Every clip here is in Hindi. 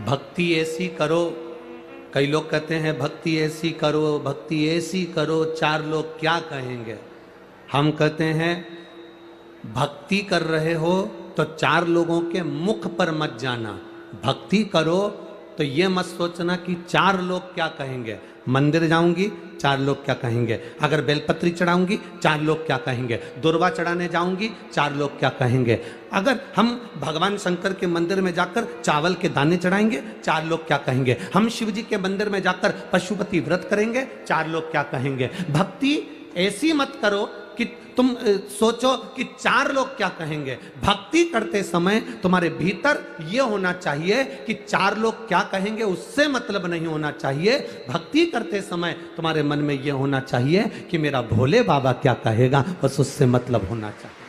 भक्ति ऐसी करो, कई लोग कहते हैं भक्ति ऐसी करो, भक्ति ऐसी करो, चार लोग क्या कहेंगे। हम कहते हैं भक्ति कर रहे हो तो चार लोगों के मुख पर मत जाना। भक्ति करो तो ये मत सोचना कि चार लोग क्या कहेंगे। मंदिर जाऊंगी, चार लोग क्या कहेंगे। अगर बेलपत्री चढ़ाऊंगी, चार लोग क्या कहेंगे। दुर्वा चढ़ाने जाऊंगी, चार लोग क्या कहेंगे। अगर हम भगवान शंकर के मंदिर में जाकर चावल के दाने चढ़ाएंगे, चार लोग क्या कहेंगे। हम शिव जी के मंदिर में जाकर पशुपति व्रत करेंगे, चार लोग क्या कहेंगे। भक्ति ऐसी मत करो कि तुम सोचो कि चार लोग क्या कहेंगे। भक्ति करते समय तुम्हारे भीतर यह होना चाहिए कि चार लोग क्या कहेंगे, उससे मतलब नहीं होना चाहिए। भक्ति करते समय तुम्हारे मन में यह होना चाहिए कि मेरा भोले बाबा क्या कहेगा, बस उससे मतलब होना चाहिए।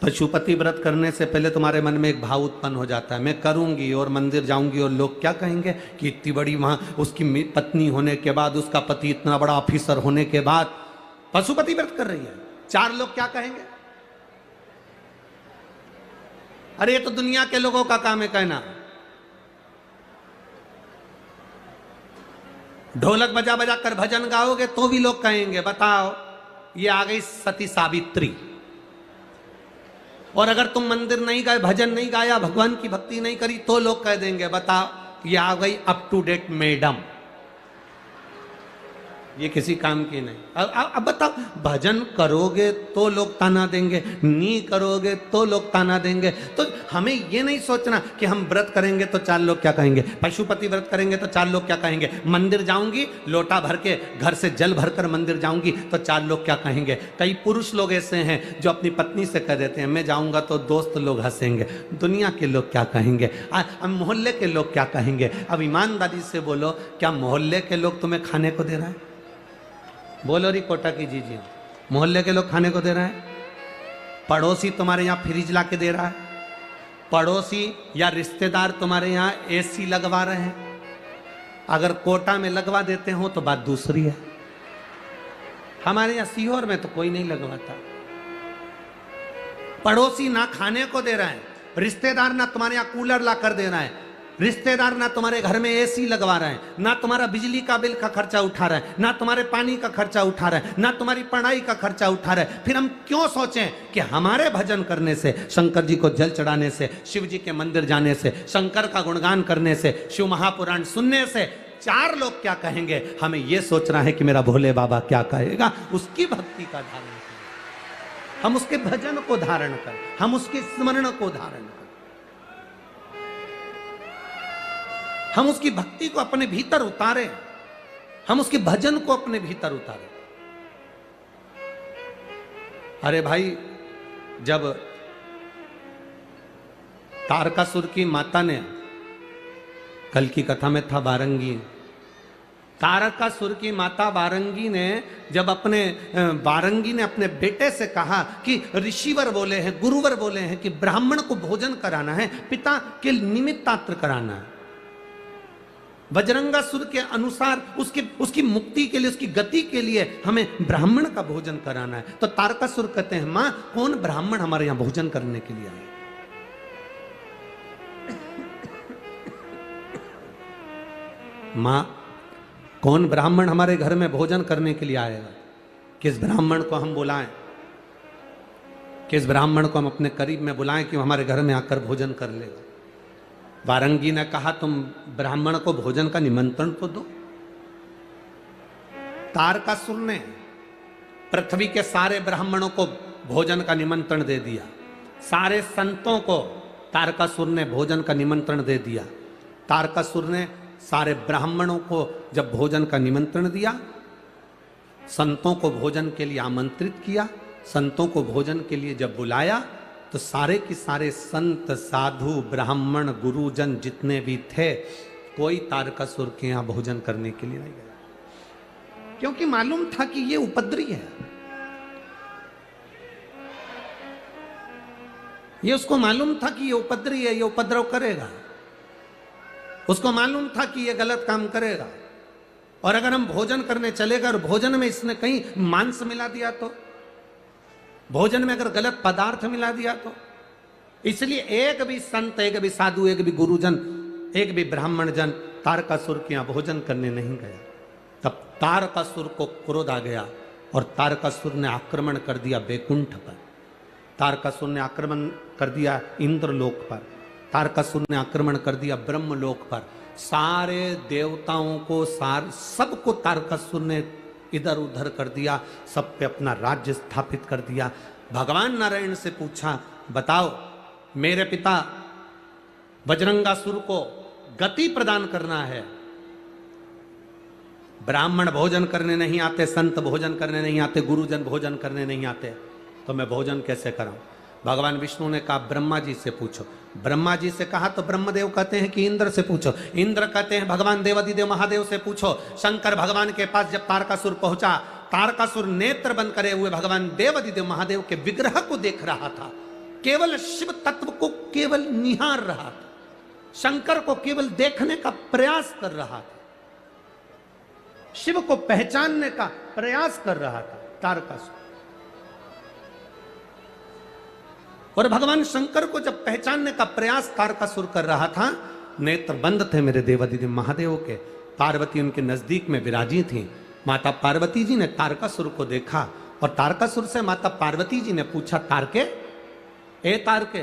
पशुपति व्रत करने से पहले तुम्हारे मन में एक भाव उत्पन्न हो जाता है, मैं करूंगी और मंदिर जाऊंगी और लोग क्या कहेंगे कि इतनी बड़ी वहां उसकी पत्नी होने के बाद, उसका पति इतना बड़ा ऑफिसर होने के बाद पशुपति व्रत कर रही है, चार लोग क्या कहेंगे। अरे ये तो दुनिया के लोगों का काम है कहना। ढोलक बजा बजा कर भजन गाओगे तो भी लोग कहेंगे बताओ ये आ गई सती सावित्री। और अगर तुम मंदिर नहीं गए, भजन नहीं गाया, भगवान की भक्ति नहीं करी, तो लोग कह देंगे बताओ ये आ गई अप टू डेट मैडम, ये किसी काम की नहीं। अब बताओ, भजन करोगे तो लोग ताना देंगे, नहीं करोगे तो लोग ताना देंगे। तो हमें ये नहीं सोचना कि हम व्रत करेंगे तो चार लोग क्या कहेंगे, पशुपति व्रत करेंगे तो चार लोग क्या कहेंगे, मंदिर जाऊंगी लोटा भर के घर से जल भरकर मंदिर जाऊंगी तो चार लोग क्या कहेंगे। कई पुरुष लोग ऐसे हैं जो अपनी पत्नी से कह देते हैं मैं जाऊंगा तो दोस्त लोग हंसेंगे, दुनिया के लोग क्या कहेंगे, मोहल्ले के लोग क्या कहेंगे। अब ईमानदारी से बोलो, क्या मोहल्ले के लोग तुम्हें खाने को दे रहा है? बोलो री कोटा की जी, मोहल्ले के लोग खाने को दे रहे हैं? पड़ोसी तुम्हारे यहाँ फ्रिज ला के दे रहा है? पड़ोसी या रिश्तेदार तुम्हारे यहाँ एसी लगवा रहे हैं? अगर कोटा में लगवा देते हो तो बात दूसरी है। हमारे यहाँ सीहोर में तो कोई नहीं लगवाता। पड़ोसी ना खाने को दे रहा है, रिश्तेदार ना तुम्हारे यहाँ कूलर ला कर दे रहा है, रिश्तेदार ना तुम्हारे घर में एसी लगवा रहे हैं, ना तुम्हारा बिजली का बिल का खर्चा उठा रहा है, ना तुम्हारे पानी का खर्चा उठा रहा है, ना तुम्हारी पढ़ाई का खर्चा उठा रहा है। फिर हम क्यों सोचें कि हमारे भजन करने से, शंकर जी को जल चढ़ाने से, शिव जी के मंदिर जाने से, शंकर का गुणगान करने से, शिव महापुराण सुनने से चार लोग क्या कहेंगे। हमें यह सोचना है कि मेरा भोले बाबा क्या कहेगा। उसकी भक्ति का धारण करें, हम उसके भजन को धारण करें, हम उसके स्मरण को धारण करें, हम उसकी भक्ति को अपने भीतर उतारें, हम उसके भजन को अपने भीतर उतारें। अरे भाई, जब तारकासुर की माता ने, कल की कथा में था बारंगी, तारकासुर की माता बारंगी ने जब बारंगी ने अपने बेटे से कहा कि ऋषिवर बोले हैं, गुरुवर बोले हैं कि ब्राह्मण को भोजन कराना है, पिता के निमित्तात्र कराना है, बजरंगासुर के अनुसार उसकी मुक्ति के लिए, उसकी गति के लिए हमें ब्राह्मण का भोजन कराना है। तो तारकासुर कहते हैं मां, कौन ब्राह्मण हमारे यहां भोजन करने के लिए आए? मां, कौन ब्राह्मण हमारे घर में भोजन करने के लिए आएगा? किस ब्राह्मण को हम बुलाएं, किस ब्राह्मण को हम अपने करीब में बुलाएं कि हमारे घर में आकर भोजन कर लेगा? वारंगी ने कहा तुम ब्राह्मण को भोजन का निमंत्रण तो दो। तारकासुर ने पृथ्वी के सारे ब्राह्मणों को भोजन का निमंत्रण दे दिया, सारे संतों को तारकासुर ने भोजन का निमंत्रण दे दिया। तारकासुर ने सारे ब्राह्मणों को जब भोजन का निमंत्रण दिया, संतों को भोजन के लिए आमंत्रित किया, संतों को भोजन के लिए जब बुलाया, तो सारे के सारे संत, साधु, ब्राह्मण, गुरुजन जितने भी थे, कोई तारकासुर के यहां भोजन करने के लिए नहीं गया, क्योंकि मालूम था कि ये उपद्रवी है। ये उसको मालूम था कि ये उपद्रवी है, ये उपद्रव करेगा। उसको मालूम था कि ये गलत काम करेगा। और अगर हम भोजन करने चलेगा और भोजन में इसने कहीं मांस मिला दिया तो, भोजन में अगर गलत पदार्थ मिला दिया तो, इसलिए एक भी संत, एक भी साधु, एक भी गुरुजन, एक भी ब्राह्मण जन तारकासुर के यहां भोजन करने नहीं गया। तब तारकासुर को क्रोध आ गया और तारकासुर ने आक्रमण कर दिया बैकुंठ पर, तारकासुर ने आक्रमण कर दिया इंद्रलोक पर, तारकासुर ने आक्रमण कर दिया ब्रह्मलोक पर। सारे देवताओं को, सबको तारकासुर ने इधर उधर कर दिया, सब पे अपना राज्य स्थापित कर दिया। भगवान नारायण से पूछा, बताओ मेरे पिता बजरंगासुर को गति प्रदान करना है, ब्राह्मण भोजन करने नहीं आते, संत भोजन करने नहीं आते, गुरुजन भोजन करने नहीं आते, तो मैं भोजन कैसे कराऊं? भगवान विष्णु ने कहा ब्रह्मा जी से पूछो। ब्रह्मा जी से कहा तो ब्रह्मदेव कहते हैं कि इंद्र से पूछो, इंद्र कहते हैं भगवान देवादिदेव महादेव से पूछो। शंकर भगवान के पास जब तारकासुर पहुंचा, तारकासुर नेत्र बंद करे हुए भगवान देवादिदेव महादेव के विग्रह को देख रहा था, केवल शिव तत्व को केवल निहार रहा था, शंकर को केवल देखने का प्रयास कर रहा था, शिव को पहचानने का प्रयास कर रहा था तारकासुर। और भगवान शंकर को जब पहचानने का प्रयास तारकासुर कर रहा था, नेत्र बंद थे मेरे देवादिदेव महादेव के, पार्वती उनके नजदीक में विराजी थी। माता पार्वती जी ने तारकासुर को देखा और तारकासुर से माता पार्वती जी ने पूछा, तारके, ए तारके,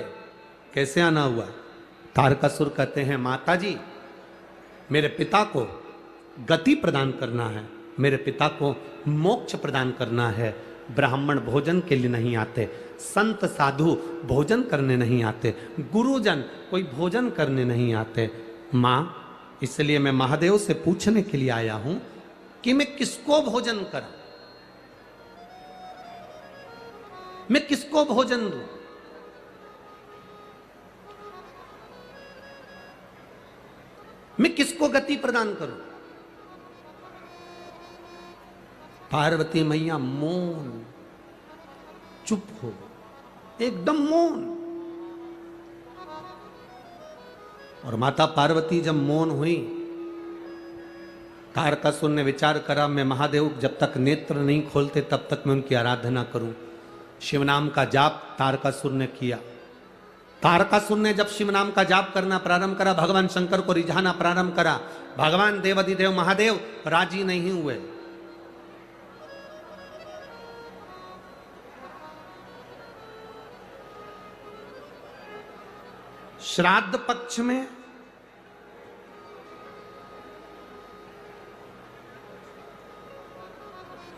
कैसे आना हुआ? तारकासुर कहते हैं, माता जी मेरे पिता को गति प्रदान करना है, मेरे पिता को मोक्ष प्रदान करना है, ब्राह्मण भोजन के लिए नहीं आते, संत साधु भोजन करने नहीं आते, गुरुजन कोई भोजन करने नहीं आते। मां, इसलिए मैं महादेव से पूछने के लिए आया हूं कि मैं किसको भोजन करूं, मैं किसको भोजन दूं? मैं किसको गति प्रदान करूं? पार्वती मैया मौन, चुप हो, एकदम मौन। और माता पार्वती जब मौन हुई, तारकासुर ने विचार करा, मैं महादेव जब तक नेत्र नहीं खोलते तब तक मैं उनकी आराधना करूं। शिव नाम का जाप तारकासुर ने किया। तारकासुर ने जब शिव नाम का जाप करना प्रारंभ करा, भगवान शंकर को रिझाना प्रारंभ करा, भगवान देवादिदेव महादेव राजी नहीं हुए। श्राद्ध पक्ष में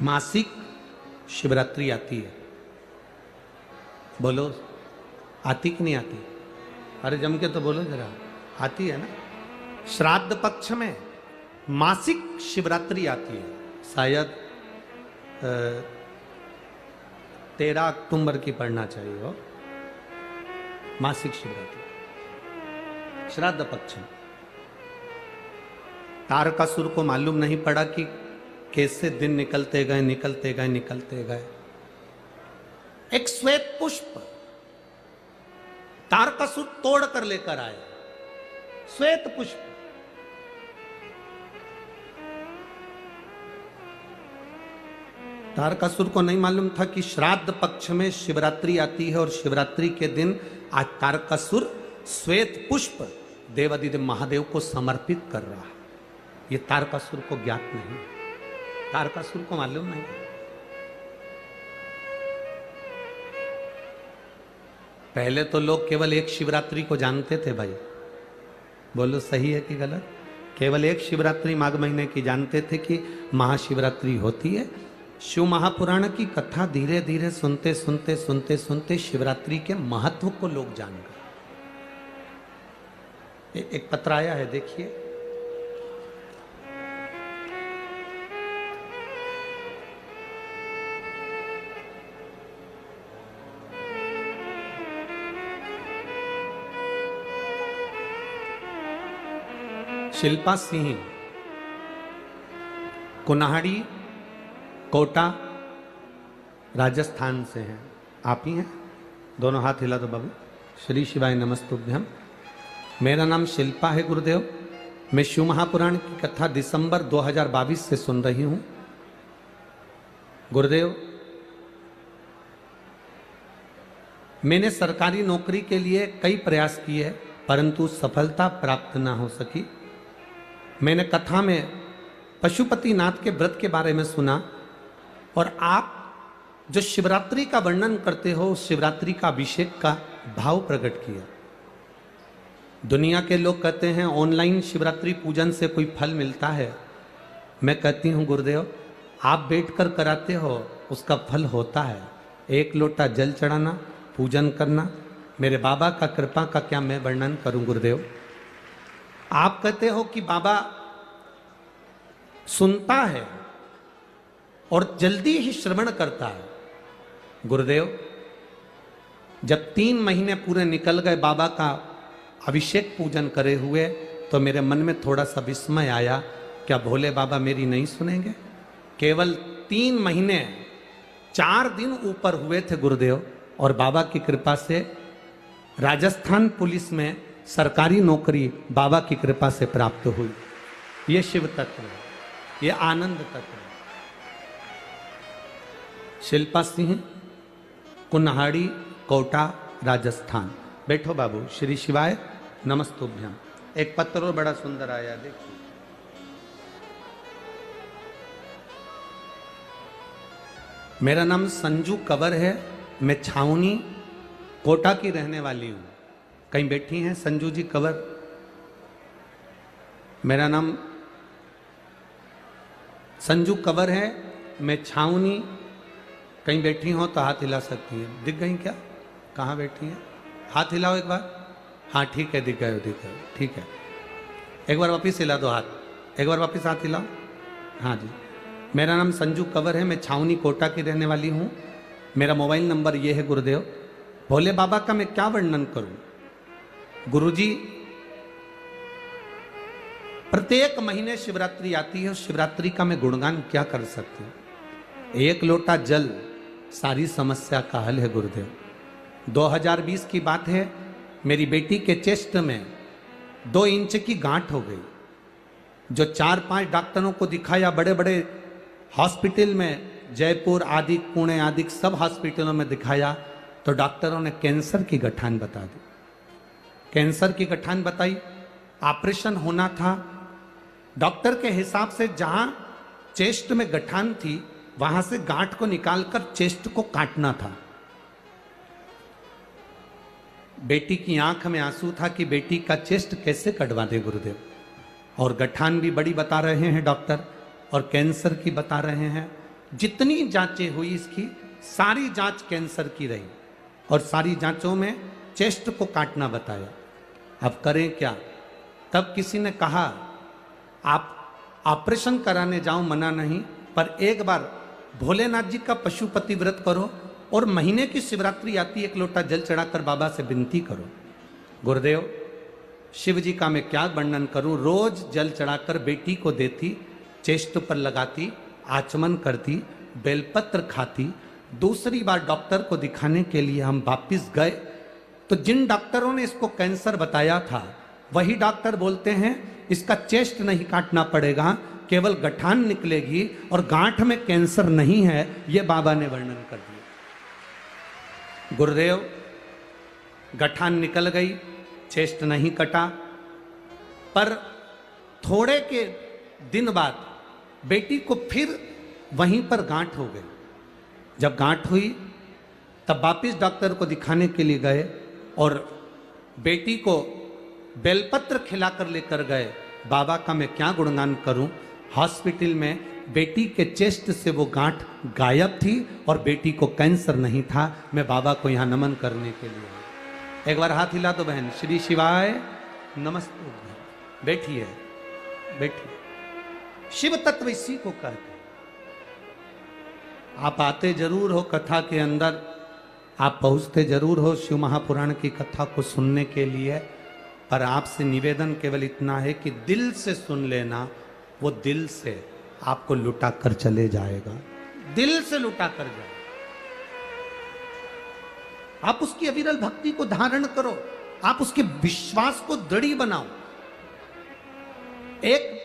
मासिक शिवरात्रि आती है। बोलो, आती कि नहीं आती? अरे जम के तो बोलो जरा, आती है ना? श्राद्ध पक्ष में मासिक शिवरात्रि आती है, शायद 13 अक्टूबर की पढ़ना चाहिए हो, मासिक शिवरात्रि श्राद्ध पक्ष में। तारकासुर को मालूम नहीं पड़ा कि कैसे दिन निकलते गए निकलते गए निकलते गए। एक श्वेत पुष्प तारकासुर तोड़ कर लेकर आए, श्वेत पुष्प। तारकासुर को नहीं मालूम था कि श्राद्ध पक्ष में शिवरात्रि आती है और शिवरात्रि के दिन आज तारकासुर श्वेत पुष्प देवादिदेव महादेव को समर्पित कर रहा है। ये तारकासुर को ज्ञात नहीं, तारकासुर को मालूम नहीं। पहले तो लोग केवल एक शिवरात्रि को जानते थे भाई, बोलो सही है कि गलत? केवल एक शिवरात्रि माघ महीने की जानते थे कि महाशिवरात्रि होती है। शिव महापुराण की कथा धीरे धीरे सुनते सुनते सुनते सुनते शिवरात्रि के महत्व को लोग जान गए। एक पत्र आया है, देखिए। शिल्पा सिंह, कुन्हाड़ी, कोटा, राजस्थान से हैं। आप ही हैं? दोनों हाथ हिला दो बाबू। श्री शिवाय नमस्तुभ्यम। मेरा नाम शिल्पा है गुरुदेव। मैं शिव महापुराण की कथा दिसंबर 2022 से सुन रही हूं। गुरुदेव, मैंने सरकारी नौकरी के लिए कई प्रयास किए परंतु सफलता प्राप्त ना हो सकी। मैंने कथा में पशुपतिनाथ के व्रत के बारे में सुना और आप जो शिवरात्रि का वर्णन करते हो उस शिवरात्रि का अभिषेक का भाव प्रकट किया। दुनिया के लोग कहते हैं ऑनलाइन शिवरात्रि पूजन से कोई फल मिलता है। मैं कहती हूँ गुरुदेव आप बैठकर कराते हो उसका फल होता है। एक लोटा जल चढ़ाना, पूजन करना, मेरे बाबा का कृपा का क्या मैं वर्णन करूं गुरुदेव। आप कहते हो कि बाबा सुनता है और जल्दी ही श्रवण करता है। गुरुदेव जब 3 महीने पूरे निकल गए बाबा का अभिषेक पूजन करे हुए तो मेरे मन में थोड़ा सा विस्मय आया, क्या भोले बाबा मेरी नहीं सुनेंगे। केवल 3 महीने 4 दिन ऊपर हुए थे गुरुदेव और बाबा की कृपा से राजस्थान पुलिस में सरकारी नौकरी बाबा की कृपा से प्राप्त हुई। ये शिव तत्व है, ये आनंद तत्व है। शिल्पा सिंह, कुन्हाड़ी, कोटा, राजस्थान। बैठो बाबू। श्री शिवाय नमस्तुभ्यम। एक पत्र और बड़ा सुंदर आया, देखिए। मेरा नाम संजू कंवर है, मैं छावनी कोटा की रहने वाली हूं। कहीं बैठी हैं संजू जी कंवर? मेरा नाम संजू कंवर है, मैं छावनी। कहीं बैठी हो तो हाथ हिला सकती हैं। दिख गई क्या? कहाँ बैठी हैं? हाथ हिलाओ एक बार। हाँ ठीक है, दिख गए, दिख गए, ठीक है। एक बार वापिस हिला दो हाथ, एक बार वापिस हाथ हिलाओ। हाँ जी, मेरा नाम संजू कंवर है, मैं छावनी कोटा की रहने वाली हूँ। मेरा मोबाइल नंबर ये है गुरुदेव। भोले बाबा का मैं क्या वर्णन करूं। गुरुजी प्रत्येक महीने शिवरात्रि आती है, उस शिवरात्रि का मैं गुणगान क्या कर सकती हूं। एक लोटा जल सारी समस्या का हल है गुरुदेव। 2020 की बात है, मेरी बेटी के चेस्ट में 2 इंच की गांठ हो गई। जो 4-5 डॉक्टरों को दिखाया, बड़े बड़े हॉस्पिटल में, जयपुर आदि, पुणे आदि सब हॉस्पिटलों में दिखाया तो डॉक्टरों ने कैंसर की गठान बता दी। कैंसर की गठान बताई, ऑपरेशन होना था। डॉक्टर के हिसाब से जहां चेस्ट में गठान थी वहां से गांठ को निकालकर चेस्ट को काटना था। बेटी की आंख में आंसू था कि बेटी का चेस्ट कैसे कटवा दे गुरुदेव। और गठान भी बड़ी बता रहे हैं डॉक्टर और कैंसर की बता रहे हैं। जितनी जांचें हुई इसकी सारी जांच कैंसर की रही और सारी जांचों में चेस्ट को काटना बताया। अब करें क्या? तब किसी ने कहा आप ऑपरेशन कराने जाओ, मना नहीं, पर एक बार भोलेनाथ जी का पशुपति व्रत करो और महीने की शिवरात्रि आती, एक लोटा जल चढ़ाकर बाबा से विनती करो। गुरुदेव शिव जी का मैं क्या वर्णन करूं। रोज जल चढ़ाकर बेटी को देती, चेस्ट पर लगाती, आचमन करती, बेलपत्र खाती। दूसरी बार डॉक्टर को दिखाने के लिए हम वापिस गए तो जिन डॉक्टरों ने इसको कैंसर बताया था वही डॉक्टर बोलते हैं इसका चेस्ट नहीं काटना पड़ेगा, केवल गठान निकलेगी और गांठ में कैंसर नहीं है। यह बाबा ने वर्णन कर दिया। गुरुदेव गठान निकल गई, चेस्ट नहीं कटा, पर थोड़े के दिन बाद बेटी को फिर वहीं पर गांठ हो गई। जब गांठ हुई तब वापिस डॉक्टर को दिखाने के लिए गए और बेटी को बेलपत्र खिलाकर लेकर गए। बाबा का मैं क्या गुणगान करूं। हॉस्पिटल में बेटी के चेस्ट से वो गांठ गायब थी और बेटी को कैंसर नहीं था। मैं बाबा को यहाँ नमन करने के लिए। एक बार हाथ हिला दो बहन। श्री शिवाय नमस्ते। बैठिए, बैठिए। शिव तत्व इसी को कहते हैं। आप आते जरूर हो कथा के अंदर, आप पहुंचते जरूर हो शिव महापुराण की कथा को सुनने के लिए, पर आपसे निवेदन केवल इतना है कि दिल से सुन लेना। वो दिल से आपको लुटा कर चले जाएगा, दिल से लुटा कर जाएगा। आप उसकी अविरल भक्ति को धारण करो, आप उसके विश्वास को दृढ़ बनाओ। एक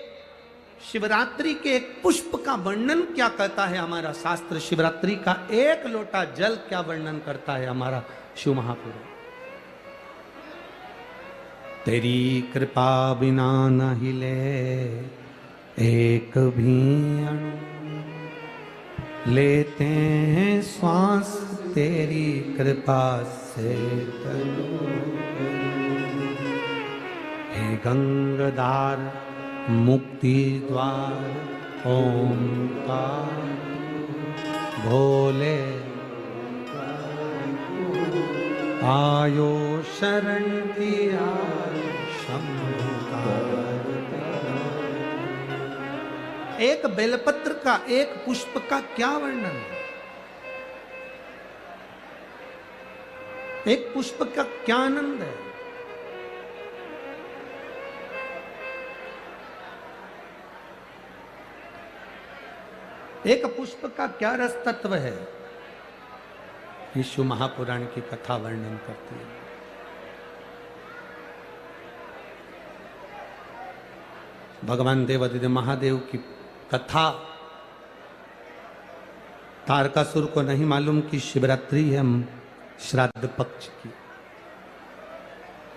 शिवरात्रि के एक पुष्प का वर्णन क्या कहता है हमारा शास्त्र, शिवरात्रि का एक लोटा जल क्या वर्णन करता है हमारा शिव महापुराण। तेरी कृपा बिना न हिले एक भी अणु, लेते हैं श्वास तेरी कृपा से तनु। हे गंगाधार मुक्ति द्वार ओंकार भोले, आयो शरण दिया एक बेलपत्र का, एक पुष्प का क्या वर्णन है, एक पुष्प का क्या आनंद है। एक पुष्प का क्या रस तत्व है, विष्णु महापुराण की कथा वर्णन करती है। भगवान देवादिदेव महादेव की कथा तारकासुर को नहीं मालूम कि शिवरात्रि है श्राद्ध पक्ष की,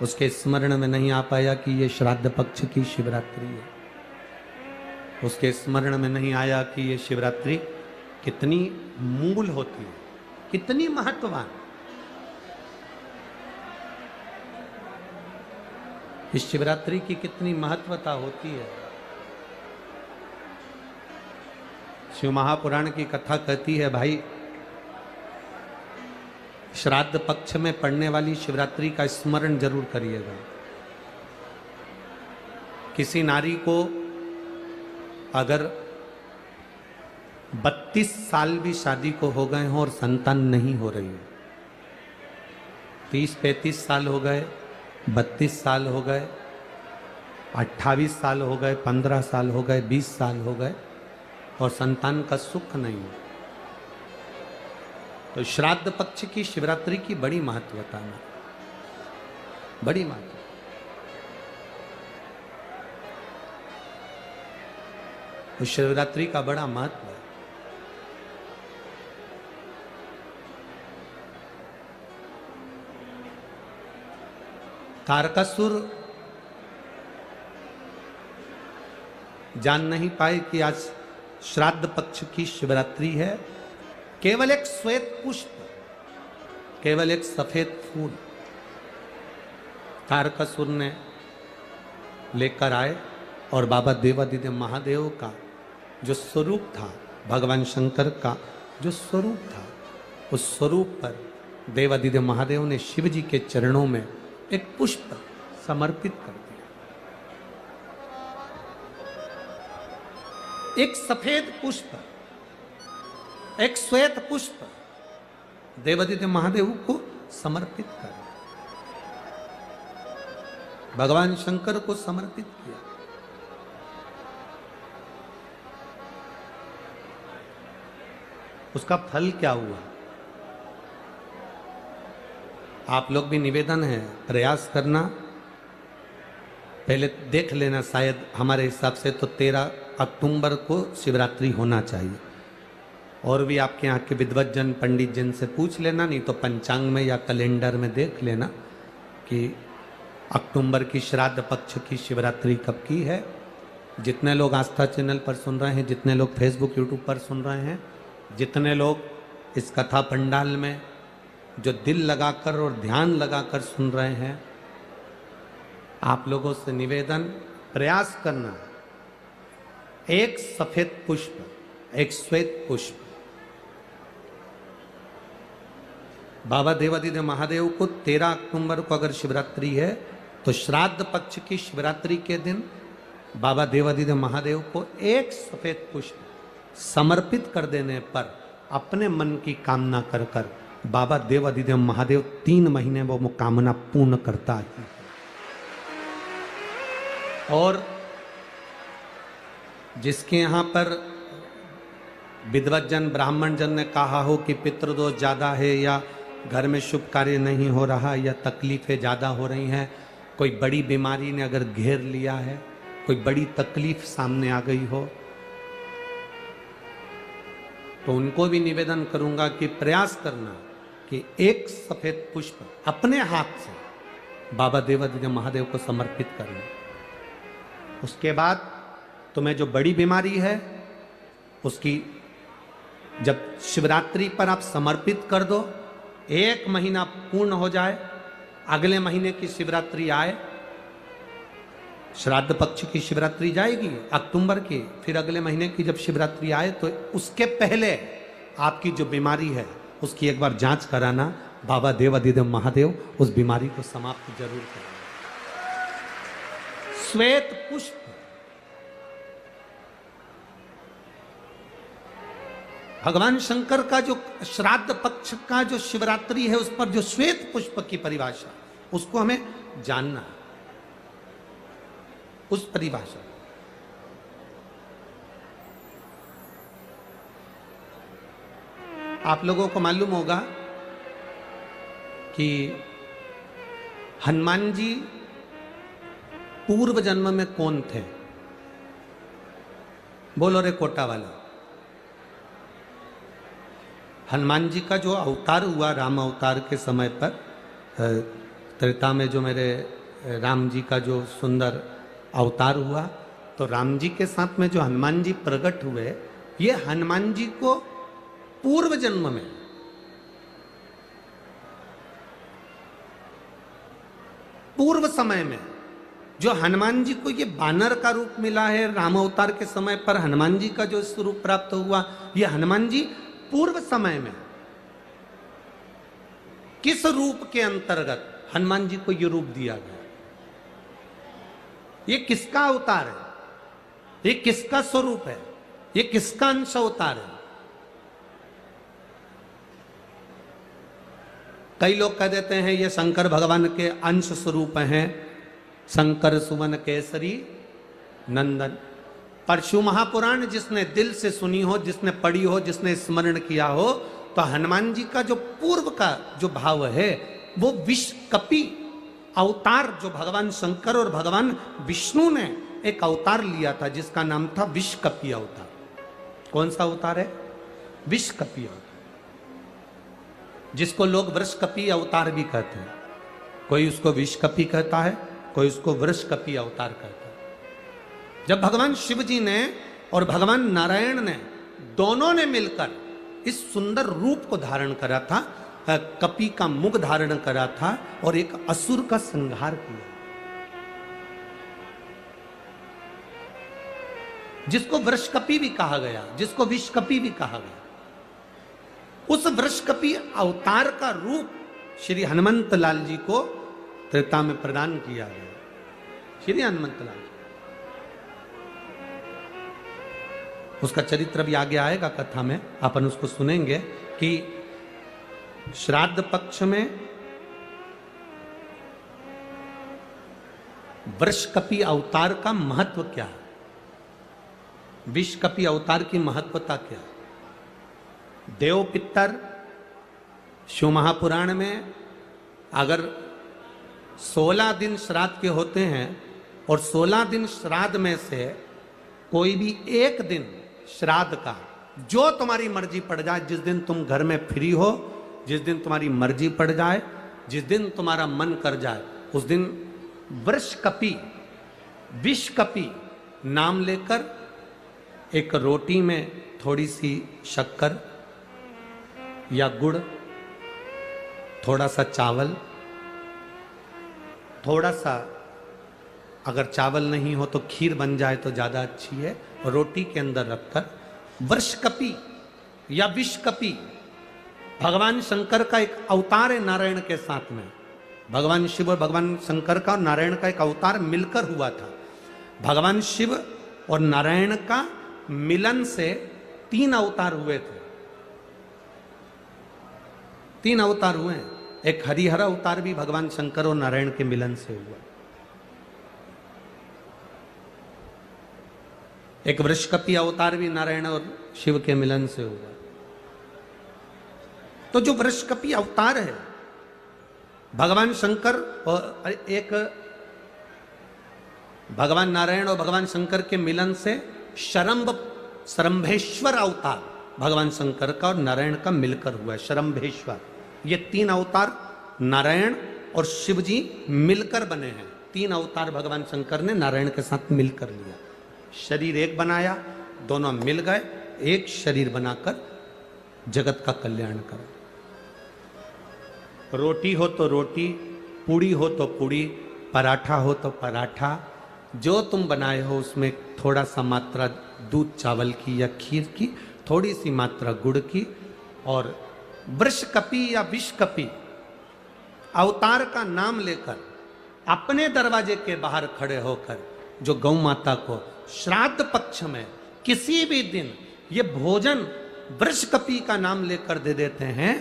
उसके स्मरण में नहीं आ पाया कि ये श्राद्ध पक्ष की शिवरात्रि है, उसके स्मरण में नहीं आया कि ये शिवरात्रि कितनी मूल होती है, कितनी महत्ववान। इस शिवरात्रि की कितनी महत्वता होती है। शिव महापुराण की कथा कहती है भाई, श्राद्ध पक्ष में पड़ने वाली शिवरात्रि का स्मरण जरूर करिएगा। किसी नारी को अगर 32 साल भी शादी को हो गए हों और संतान नहीं हो रही हो, 30-35 साल हो गए, 32 साल हो गए, 28 साल हो गए, 15 साल हो गए, 20 साल हो गए और संतान का सुख नहीं हो, तो श्राद्ध पक्ष की शिवरात्रि की बड़ी महत्वता है, बड़ी महत्वता। तो शिवरात्रि का बड़ा महत्व है। तारकासुर जान नहीं पाए कि आज श्राद्ध पक्ष की शिवरात्रि है। केवल एक श्वेत पुष्प, केवल एक सफेद फूल तारकासुर ने लेकर आए और बाबा देवादिदेव महादेव का जो स्वरूप था, भगवान शंकर का जो स्वरूप था, उस स्वरूप पर देवादिदेव महादेव ने शिव जी के चरणों में एक पुष्प समर्पित कर दिया। एक सफेद पुष्प, एक श्वेत पुष्प देवादिदेव महादेव को समर्पित कर, भगवान शंकर को समर्पित किया। उसका फल क्या हुआ? आप लोग भी निवेदन है, प्रयास करना, पहले देख लेना, शायद हमारे हिसाब से तो 13 अक्टूबर को शिवरात्रि होना चाहिए। और भी आपके यहाँ के विद्वज्जन पंडित जन से पूछ लेना, नहीं तो पंचांग में या कैलेंडर में देख लेना कि अक्टूबर की श्राद्ध पक्ष की शिवरात्रि कब की है। जितने लोग आस्था चैनल पर सुन रहे हैं, जितने लोग फेसबुक यूट्यूब पर सुन रहे हैं, जितने लोग इस कथा पंडाल में जो दिल लगाकर और ध्यान लगाकर सुन रहे हैं, आप लोगों से निवेदन, प्रयास करना, एक सफेद पुष्प, एक श्वेत पुष्प बाबा देवादिदेव महादेव को 13 अक्टूबर को अगर शिवरात्रि है तो श्राद्ध पक्ष की शिवरात्रि के दिन बाबा देवादिदेव महादेव को एक सफेद पुष्प समर्पित कर देने पर अपने मन की कामना कर कर बाबा देवादिदेव महादेव 3 महीने वो कामना पूर्ण करता है। और जिसके यहाँ पर विद्वज्जन ब्राह्मण जन ने कहा हो कि पितृदोष ज़्यादा है या घर में शुभ कार्य नहीं हो रहा या तकलीफें ज़्यादा हो रही हैं, कोई बड़ी बीमारी ने अगर घेर लिया है, कोई बड़ी तकलीफ सामने आ गई हो, तो उनको भी निवेदन करूंगा कि प्रयास करना कि एक सफेद पुष्प अपने हाथ से बाबा देवादिदेव महादेव को समर्पित करना। उसके बाद तुम्हें जो बड़ी बीमारी है उसकी जब शिवरात्रि पर आप समर्पित कर दो, 1 महीना पूर्ण हो जाए, अगले महीने की शिवरात्रि आए, श्राद्ध पक्ष की शिवरात्रि जाएगी अक्टूबर की, फिर अगले महीने की जब शिवरात्रि आए तो उसके पहले आपकी जो बीमारी है उसकी एक baर जांच कराना। बाबा देवादिदेव महादेव उस बीमारी को समाप्त जरूर करें। श्वेत पुष्प, भगवान शंकर का जो श्राद्ध पक्ष का जो शिवरात्रि है उस पर जो श्वेत पुष्प की परिभाषा, उसको हमें जानना है, उस परिभाषा। आप लोगों को मालूम होगा कि हनुमान जी पूर्व जन्म में कौन थे? बोलो रे कोटा वाला। हनुमान जी का जो अवतार हुआ राम अवतार के समय पर, त्रेता में जो मेरे राम जी का जो सुंदर अवतार हुआ, तो राम जी के साथ में जो हनुमान जी प्रकट हुए, ये हनुमान जी को पूर्व जन्म में पूर्व समय में जो हनुमान जी को ये बानर का रूप मिला है राम अवतार के समय पर, हनुमान जी का जो स्वरूप प्राप्त हुआ, ये हनुमान जी पूर्व समय में किस रूप के अंतर्गत हनुमान जी को ये रूप दिया गया? ये किसका अवतार है? ये किसका स्वरूप है? ये किसका अंश अवतार है? कई लोग कह देते हैं ये शंकर भगवान के अंश स्वरूप हैं, शंकर सुवन केसरी नंदन। पर शिव महापुराण जिसने दिल से सुनी हो, जिसने पढ़ी हो, जिसने स्मरण किया हो, तो हनुमान जी का जो पूर्व का जो भाव है वो विषकपी अवतार, जो भगवान शंकर और भगवान विष्णु ने एक अवतार लिया था जिसका नाम था विषकपी अवतार। कौन सा अवतार है? विषकपी अवतार, जिसको लोग वृषकपी अवतार भी कहते हैं। कोई उसको विषकपी कहता है, कोई उसको वृषकपी अवतार कहता है। जब भगवान शिव जी ने और भगवान नारायण ने दोनों ने मिलकर इस सुंदर रूप को धारण करा था, कपि का मुख धारण करा था और एक असुर का संहार किया, जिसको वृषकपी भी कहा गया, जिसको विषकपी भी कहा गया। उस वृषकपी अवतार का रूप श्री हनुमंत लाल जी को त्रेता में प्रदान किया गया। श्री हनुमंत लाल जी, उसका चरित्र भी आगे आएगा कथा में, अपन उसको सुनेंगे कि श्राद्ध पक्ष में वृषकपी अवतार का महत्व क्या है, विषकपी अवतार की महत्वता क्या है। देव पितर शिव महापुराण में अगर 16 दिन श्राद्ध के होते हैं और 16 दिन श्राद्ध में से कोई भी एक दिन श्राद्ध का, जो तुम्हारी मर्जी पड़ जाए, जिस दिन तुम घर में फ्री हो, जिस दिन तुम्हारी मर्जी पड़ जाए, जिस दिन तुम्हारा मन कर जाए, उस दिन वृषकपी विषकपी नाम लेकर एक रोटी में थोड़ी सी शक्कर या गुड़, थोड़ा सा चावल, थोड़ा सा अगर चावल नहीं हो तो खीर बन जाए तो ज़्यादा अच्छी है, रोटी के अंदर रखकर वृषकपी या विषकपी भगवान शंकर का एक अवतार है नारायण के साथ में। भगवान शिव और भगवान शंकर का और नारायण का एक अवतार मिलकर हुआ था। भगवान शिव और नारायण का मिलन से 3 अवतार हुए थे, 3 अवतार हुए हैं। एक हरिहर अवतार भी भगवान शंकर और नारायण के मिलन से हुआ, एक वृषकपी अवतार भी नारायण और शिव के मिलन से हुआ। तो जो वृषकपी अवतार है भगवान शंकर और एक भगवान नारायण और भगवान शंकर के मिलन से शरंभेश्वर अवतार भगवान शंकर का और नारायण का मिलकर हुआ है, शरंभेश्वर। ये 3 अवतार नारायण और शिव जी मिलकर बने हैं। 3 अवतार भगवान शंकर ने नारायण के साथ मिलकर लिया, शरीर एक बनाया, दोनों मिल गए, एक शरीर बनाकर जगत का कल्याण करो। रोटी हो तो रोटी, पूड़ी हो तो पूड़ी, पराठा हो तो पराठा, जो तुम बनाए हो उसमें थोड़ा सा मात्रा दूध चावल की या खीर की, थोड़ी सी मात्रा गुड़ की, और वृषकपि या विषकपि अवतार का नाम लेकर अपने दरवाजे के बाहर खड़े होकर जो गौ माता को श्राद्ध पक्ष में किसी भी दिन ये भोजन वृषकपि का नाम लेकर दे देते हैं,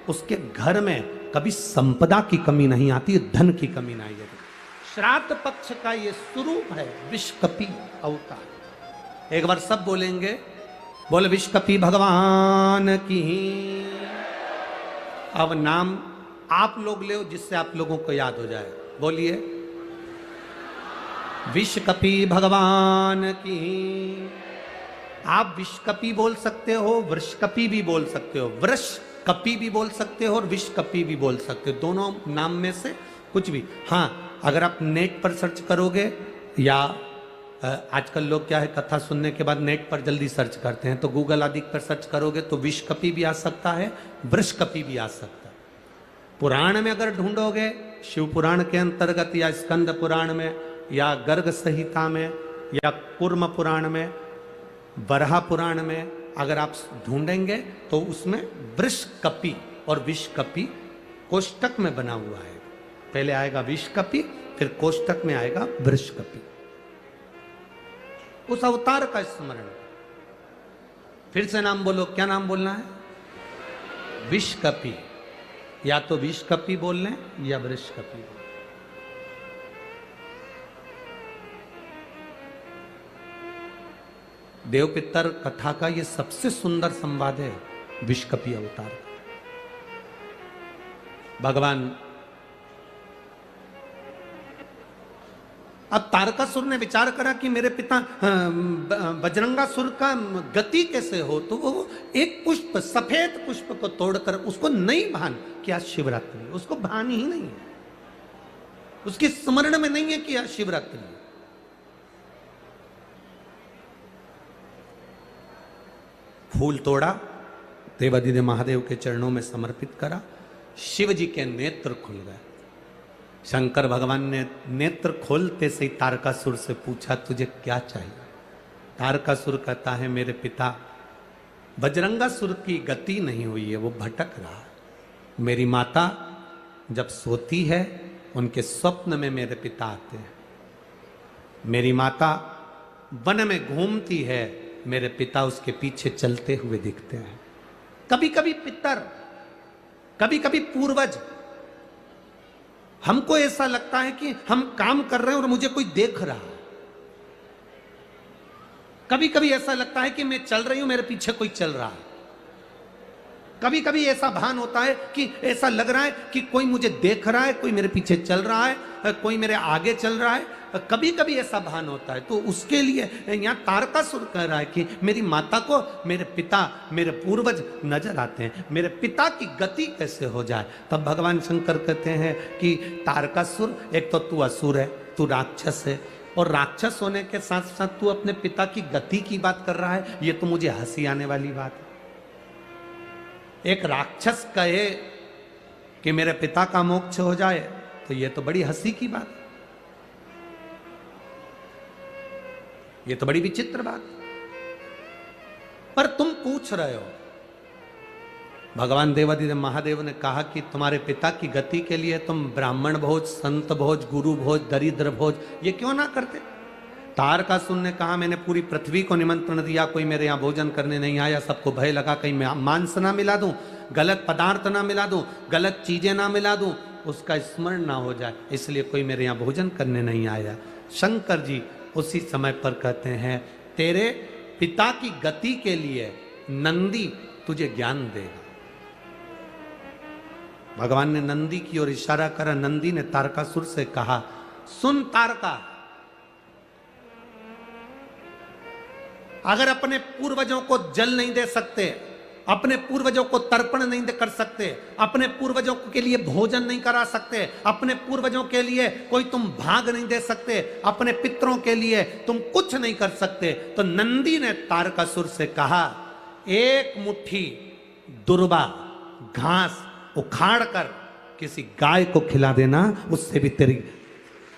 उसके घर में कभी संपदा की कमी नहीं आती, धन की कमी नहीं आती। श्राद्ध पक्ष का ये स्वरूप है विषकपि अवतार। एक बार सब बोलेंगे, बोले विषकपि भगवान की। अब नाम आप लोग ले जिससे आप लोगों को याद हो जाए, बोलिए विषकपि भगवान की। आप विषकपि बोल सकते हो, वृषकपि भी बोल सकते हो, वृषकपि भी बोल सकते हो और विषकपि भी बोल सकते हो, दोनों नाम में से कुछ भी। हाँ, अगर आप नेट पर सर्च करोगे या आजकल लोग क्या है, कथा सुनने के बाद नेट पर जल्दी सर्च करते हैं, तो गूगल आदि पर सर्च करोगे तो विषकपि भी आ सकता है, वृषकपि भी आ सकता है। पुराण में अगर ढूंढोगे, शिव पुराण के अंतर्गत या स्कंद पुराण में या गर्ग संहिता में या कूर्म पुराण में, बरहा पुराण में अगर आप ढूंढेंगे तो उसमें वृषकपि और विषकपि कोष्टक में बना हुआ है। पहले आएगा विषकपि, फिर कोष्टक में आएगा वृषकपि। उस अवतार का स्मरण। फिर से नाम बोलो, क्या नाम बोलना है? विषकपि। या तो विषकपि बोल लें या वृषकपि। देव पितर कथा का ये सबसे सुंदर संवाद है विषकपि अवतार। भगवान अब तारकासुर ने विचार करा कि मेरे पिता बजरंगासुर का गति कैसे हो, तो वो एक पुष्प, सफेद पुष्प को तोड़कर, उसको नहीं भान कि आज शिवरात्रि, उसको भान ही नहीं है, उसकी स्मरण में नहीं है कि आज शिवरात्रि। फूल तोड़ा, देवादिदेव महादेव के चरणों में समर्पित करा, शिव जी के नेत्र खुल गए। शंकर भगवान ने नेत्र खोलते से ही तारकासुर से पूछा, तुझे क्या चाहिए? तारकासुर कहता है, मेरे पिता बजरंगासुर की गति नहीं हुई है, वो भटक रहा है। मेरी माता जब सोती है, उनके स्वप्न में मेरे पिता आते हैं। मेरी माता वन में घूमती है, मेरे पिता उसके पीछे चलते हुए दिखते हैं। कभी कभी पितर, कभी कभी पूर्वज, हमको ऐसा लगता है कि हम काम कर रहे हैं और मुझे कोई देख रहा है। कभी कभी ऐसा लगता है कि मैं चल रही हूं, मेरे पीछे कोई चल रहा है। कभी कभी ऐसा भान होता है कि ऐसा लग रहा है कि कोई मुझे देख रहा है, कोई मेरे पीछे चल रहा है, कोई मेरे आगे चल रहा है। कभी कभी ऐसा भान होता है। तो उसके लिए यहां तारकासुर कह रहा है कि मेरी माता को मेरे पिता, मेरे पूर्वज नजर आते हैं, मेरे पिता की गति कैसे हो जाए। तब भगवान शंकर कहते हैं कि तारकासुर, एक तो तू असुर है, तू राक्षस है, और राक्षस होने के साथ साथ तू अपने पिता की गति की बात कर रहा है, ये तो मुझे हंसी आने वाली बात है। एक राक्षस कहे कि मेरे पिता का मोक्ष हो जाए, तो ये तो बड़ी हंसी की बात है, ये तो बड़ी विचित्र बात। पर तुम पूछ रहे हो, भगवान देवादिदेव महादेव ने कहा कि तुम्हारे पिता की गति के लिए तुम ब्राह्मण भोज, संत भोज, गुरु भोज, दरिद्र भोज ये क्यों ना करते? तारकासुर ने कहा, मैंने पूरी पृथ्वी को निमंत्रण दिया, कोई मेरे यहाँ भोजन करने नहीं आया। सबको भय लगा कहीं मैं मांस ना मिला दूं, गलत पदार्थ ना मिला दूं, गलत चीजें ना मिला दूं, उसका स्मरण ना हो जाए, इसलिए कोई मेरे यहाँ भोजन करने नहीं आया। शंकर जी उसी समय पर कहते हैं, तेरे पिता की गति के लिए नंदी तुझे ज्ञान देगा। भगवान ने नंदी की ओर इशारा करा। नंदी ने तारकासुर से कहा, सुन तारका, अगर अपने पूर्वजों को जल नहीं दे सकते, अपने पूर्वजों को तर्पण नहीं कर सकते, अपने पूर्वजों के लिए भोजन नहीं करा सकते, अपने पूर्वजों के लिए कोई तुम भाग नहीं दे सकते, अपने पितरों के लिए तुम कुछ नहीं कर सकते, तो नंदी ने तारकासुर से कहा, एक मुट्ठी दुर्वा घास उखाड़ कर किसी गाय को खिला देना, उससे भी तेरी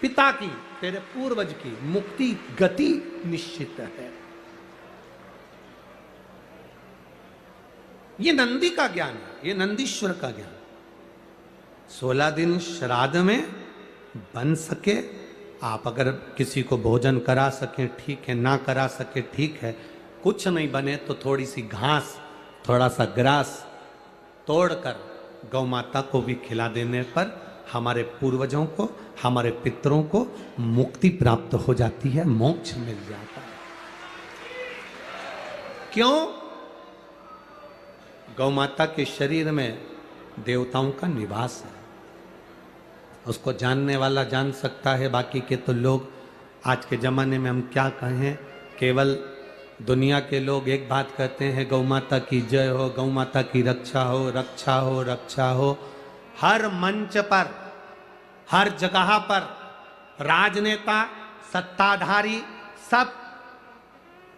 पिता की, तेरे पूर्वज की मुक्ति गति निश्चित है। ये नंदी का ज्ञान है, ये नंदीश्वर का ज्ञान। 16 दिन श्राद्ध में बन सके, आप अगर किसी को भोजन करा सके ठीक है, ना करा सके ठीक है, कुछ नहीं बने तो थोड़ी सी घास, थोड़ा सा ग्रास तोड़कर गौ माता को भी खिला देने पर हमारे पूर्वजों को, हमारे पितरों को मुक्ति प्राप्त हो जाती है, मोक्ष मिल जाता है। क्यों? गौ माता के शरीर में देवताओं का निवास है, उसको जानने वाला जान सकता है, बाकी के तो लोग आज के जमाने में हम क्या कहें, केवल दुनिया के लोग एक बात कहते हैं, गौ माता की जय हो, गौ माता की रक्षा हो, रक्षा हो, रक्षा हो। हर मंच पर, हर जगह पर राजनेता, सत्ताधारी सब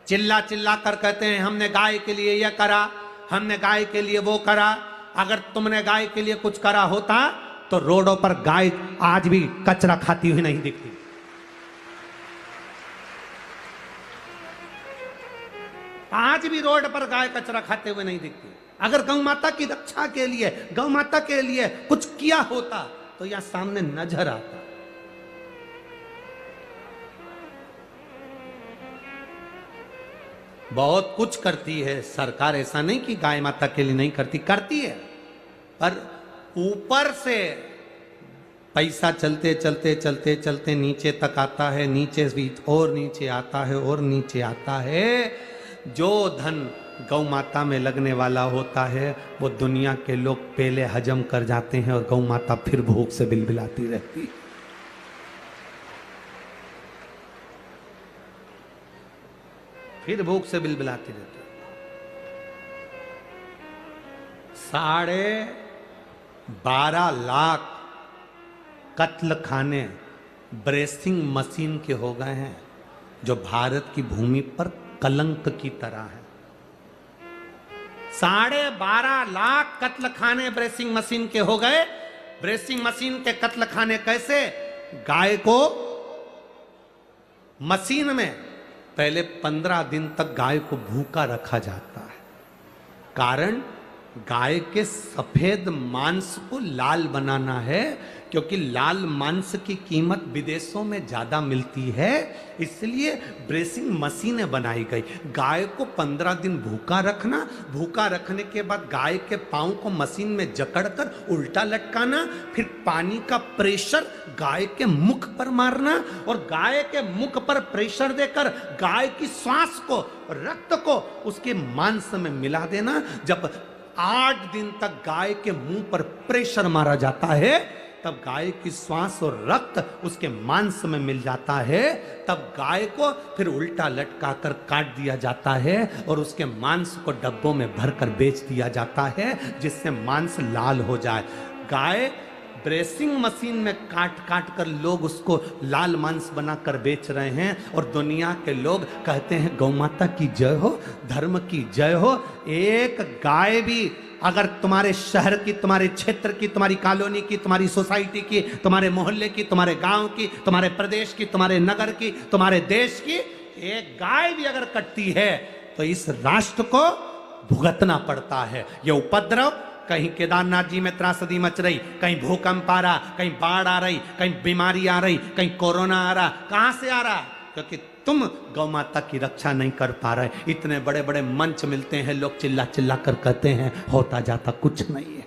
चिल्ला चिल्ला कर कहते हैं, हमने गाय के लिए यह करा, हमने गाय के लिए वो करा। अगर तुमने गाय के लिए कुछ करा होता तो रोडों पर गाय आज भी कचरा खाती हुई नहीं दिखती। आज भी रोड पर गाय कचरा खाते हुए नहीं दिखती। अगर गौ माता की रक्षा के लिए, गौ माता के लिए कुछ किया होता तो यह सामने नजर आता। बहुत कुछ करती है सरकार, ऐसा नहीं कि गाय माता के लिए नहीं करती, करती है, पर ऊपर से पैसा चलते चलते चलते चलते नीचे तक आता है, नीचे भी और नीचे आता है और नीचे आता है। जो धन गौ माता में लगने वाला होता है वो दुनिया के लोग पहले हजम कर जाते हैं और गौ माता फिर भूख से बिलबिलाती रहती है। फिर भूख से बिलबिलाती रहती है। 12.5 लाख कत्ल खाने ब्रेसिंग मशीन के हो गए हैं, जो भारत की भूमि पर कलंक की तरह है। 12.5 लाख कत्ल खाने ब्रेसिंग मशीन के हो गए। ब्रेसिंग मशीन के कत्ल खाने कैसे? गाय को मशीन में पहले 15 दिन तक गाय को भूखा रखा जाता है, कारण गाय के सफेद मांस को लाल बनाना है, क्योंकि लाल मांस की कीमत विदेशों में ज्यादा मिलती है, इसलिए ब्रेसिंग मशीनें बनाई गई। गाय को 15 दिन भूखा रखना, भूखा रखने के बाद गाय के पांव को मशीन में जकड़कर उल्टा लटकाना, फिर पानी का प्रेशर गाय के मुख पर मारना और गाय के मुख पर प्रेशर देकर गाय की श्वास को, रक्त को उसके मांस में मिला देना। जब 8 दिन तक गाय के मुंह पर प्रेशर मारा जाता है, तब गाय की श्वास और रक्त उसके मांस में मिल जाता है, तब गाय को फिर उल्टा लटकाकर काट दिया जाता है और उसके मांस को डब्बों में भरकर बेच दिया जाता है, जिससे मांस लाल हो जाए। गाय ब्रेसिंग मशीन में काट काट कर लोग उसको लाल मांस बनाकर बेच रहे हैं और दुनिया के लोग कहते हैं गौ माता की जय हो, धर्म की जय हो। एक गाय भी अगर तुम्हारे शहर की, तुम्हारे क्षेत्र की, तुम्हारी कॉलोनी की, तुम्हारी सोसाइटी की, तुम्हारे मोहल्ले की, तुम्हारे गांव की, तुम्हारे प्रदेश की, तुम्हारे नगर की, तुम्हारे देश की एक गाय भी अगर कटती है तो इस राष्ट्र को भुगतना पड़ता है। यह उपद्रव कहीं केदारनाथ जी में त्रासदी मच रही, कहीं भूकंप आ रहा, कहीं बाढ़ आ रही, कहीं बीमारी आ रही, कहीं कोरोना आ रहा, कहां से आ रहा? क्योंकि तुम गौ माता की रक्षा नहीं कर पा रहे। इतने बड़े बड़े मंच मिलते हैं, लोग चिल्ला चिल्ला कर कहते हैं, होता जाता कुछ नहीं है,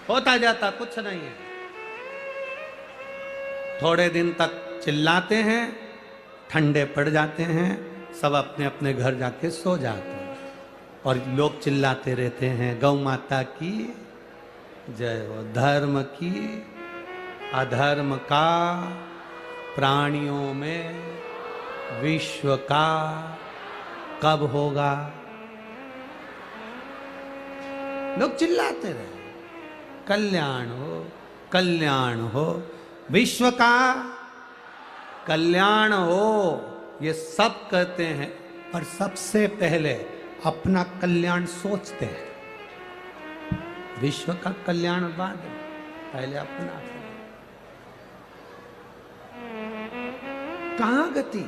होता जाता कुछ नहीं है। थोड़े दिन तक चिल्लाते हैं, ठंडे पड़ जाते हैं, सब अपने अपने घर जाके सो जाते हैं और लोग चिल्लाते रहते हैं गौ माता की जय हो, धर्म की, अधर्म का प्राणियों में विश्व का कब होगा? लोग चिल्लाते रहे, कल्याण हो, कल्याण हो, विश्व का कल्याण हो, ये सब कहते हैं, पर सबसे पहले अपना कल्याण सोचते हैं। विश्व का कल्याण बाद, पहले अपना। कहां गति?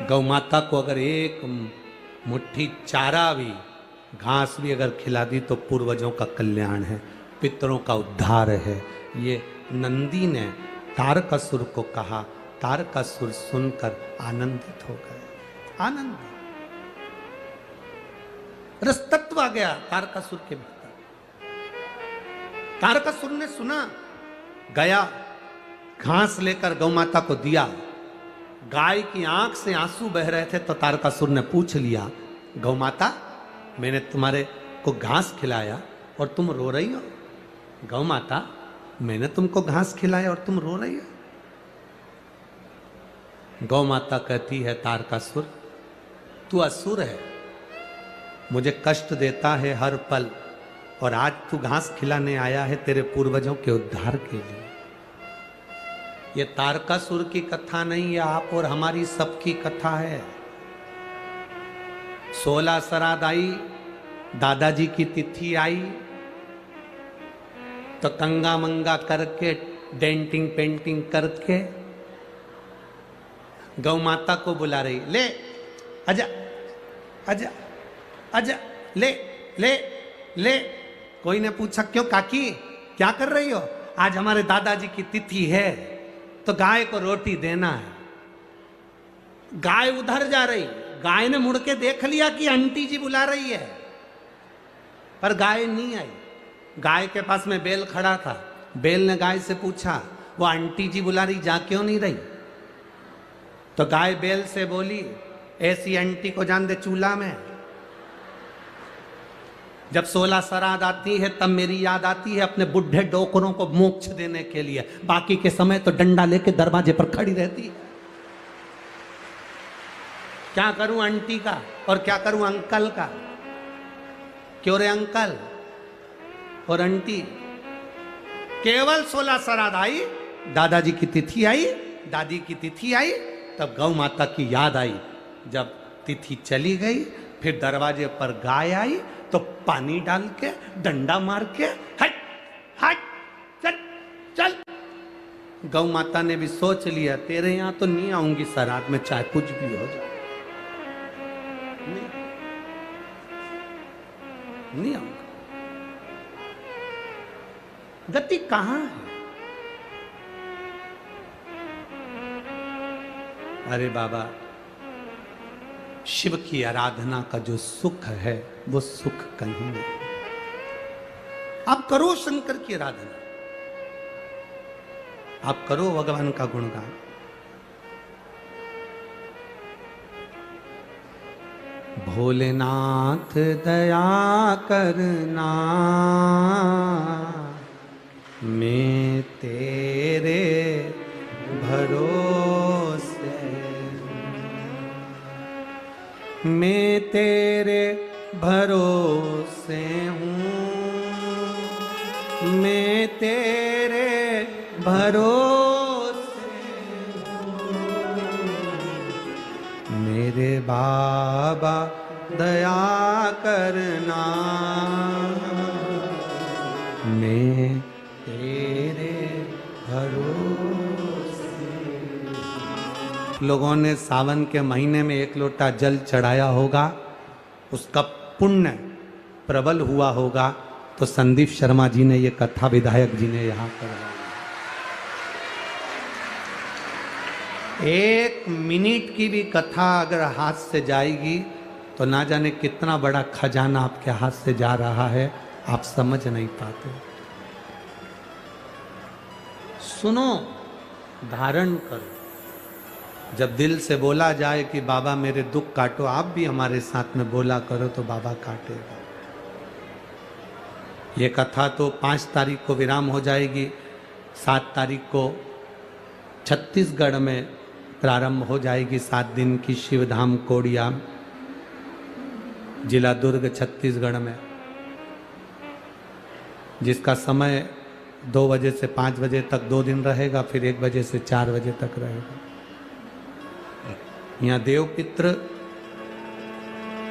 गौ माता को अगर एक मुट्ठी चारा भी, घास भी अगर खिला दी तो पूर्वजों का कल्याण है, पितरों का उद्धार है। ये नंदी ने तारकासुर को कहा, तारकासुर सुनकर आनंदित हो गए। आनंद रसतत्व आ गया तारकासुर के भीतर। तारकासुर ने सुना, गया घास लेकर गौ माता को दिया। गाय की आंख से आंसू बह रहे थे तो तारकासुर ने पूछ लिया, गौ माता मैंने तुम्हारे को घास खिलाया और तुम रो रही हो? गौ माता मैंने तुमको घास खिलाया और तुम रो रही हो? गौ माता कहती है, तारकासुर तू असुर है, मुझे कष्ट देता है हर पल, और आज तू घास खिलाने आया है तेरे पूर्वजों के उद्धार के लिए। ये तारकासुर की कथा नहीं, ये आप और हमारी सबकी कथा है। 16 श्राद्ध आई, दादाजी की तिथि आई तो कंगा मंगा करके, डेंटिंग पेंटिंग करके गौ माता को बुला रही, ले आजा आजा आजा, ले ले ले। कोई ने पूछा, क्यों काकी क्या कर रही हो? आज हमारे दादाजी की तिथि है तो गाय को रोटी देना है। गाय उधर जा रही, गाय ने मुड़ के देख लिया कि आंटी जी बुला रही है, पर गाय नहीं आई। गाय के पास में बैल खड़ा था, बैल ने गाय से पूछा, वो आंटी जी बुला रही, जा क्यों नहीं रही? तो गाय बैल से बोली, ऐसी आंटी को जान दे चूल्हा में। जब 16 श्राद्ध आती है तब मेरी याद आती है अपने बुढ़े डोकरों को मोक्ष देने के लिए, बाकी के समय तो डंडा लेके दरवाजे पर खड़ी रहती है। क्या करूं आंटी का और क्या करूं अंकल का? क्यों रे अंकल और आंटी? केवल 16 श्राद्ध आई, दादाजी की तिथि आई, दादी की तिथि आई, तब गौ माता की याद आई। जब तिथि चली गई, फिर दरवाजे पर गाय आई तो पानी डाल के, डंडा मार के, हट हट चल चल। गौ माता ने भी सोच लिया, तेरे यहां तो नहीं आऊंगी श्राद्ध में, चाहे कुछ भी हो जाए, नहीं आऊंगा। गति कहां है? अरे बाबा, शिव की आराधना का जो सुख है वो सुख कहीं नहीं। आप करो शंकर की आराधना, आप करो भगवान का गुणगान। भोलेनाथ दया करना, मैं तेरे भरोसे, मैं तेरे भरोसे हूँ, मैं तेरे भरोसे हूँ। मेरे बाबा दया करना, मैं तेरे भरोसे। लोगों ने सावन के महीने में 1 लोटा जल चढ़ाया होगा, उसका पुण्य प्रबल हुआ होगा, तो संदीप शर्मा जी ने ये कथा विधायक जी ने यहां करवाई। 1 मिनट की भी कथा अगर हाथ से जाएगी तो ना जाने कितना बड़ा खजाना आपके हाथ से जा रहा है, आप समझ नहीं पाते। सुनो, धारण करो। जब दिल से बोला जाए कि बाबा मेरे दुख काटो, आप भी हमारे साथ में बोला करो तो बाबा काटेगा। ये कथा तो 5 तारीख को विराम हो जाएगी, 7 तारीख को छत्तीसगढ़ में प्रारंभ हो जाएगी 7 दिन की शिवधाम कोड़िया, जिला दुर्ग, छत्तीसगढ़ में, जिसका समय 2 बजे से 5 बजे तक 2 दिन रहेगा, फिर 1 बजे से 4 बजे तक रहेगा। यहाँ देवपित्र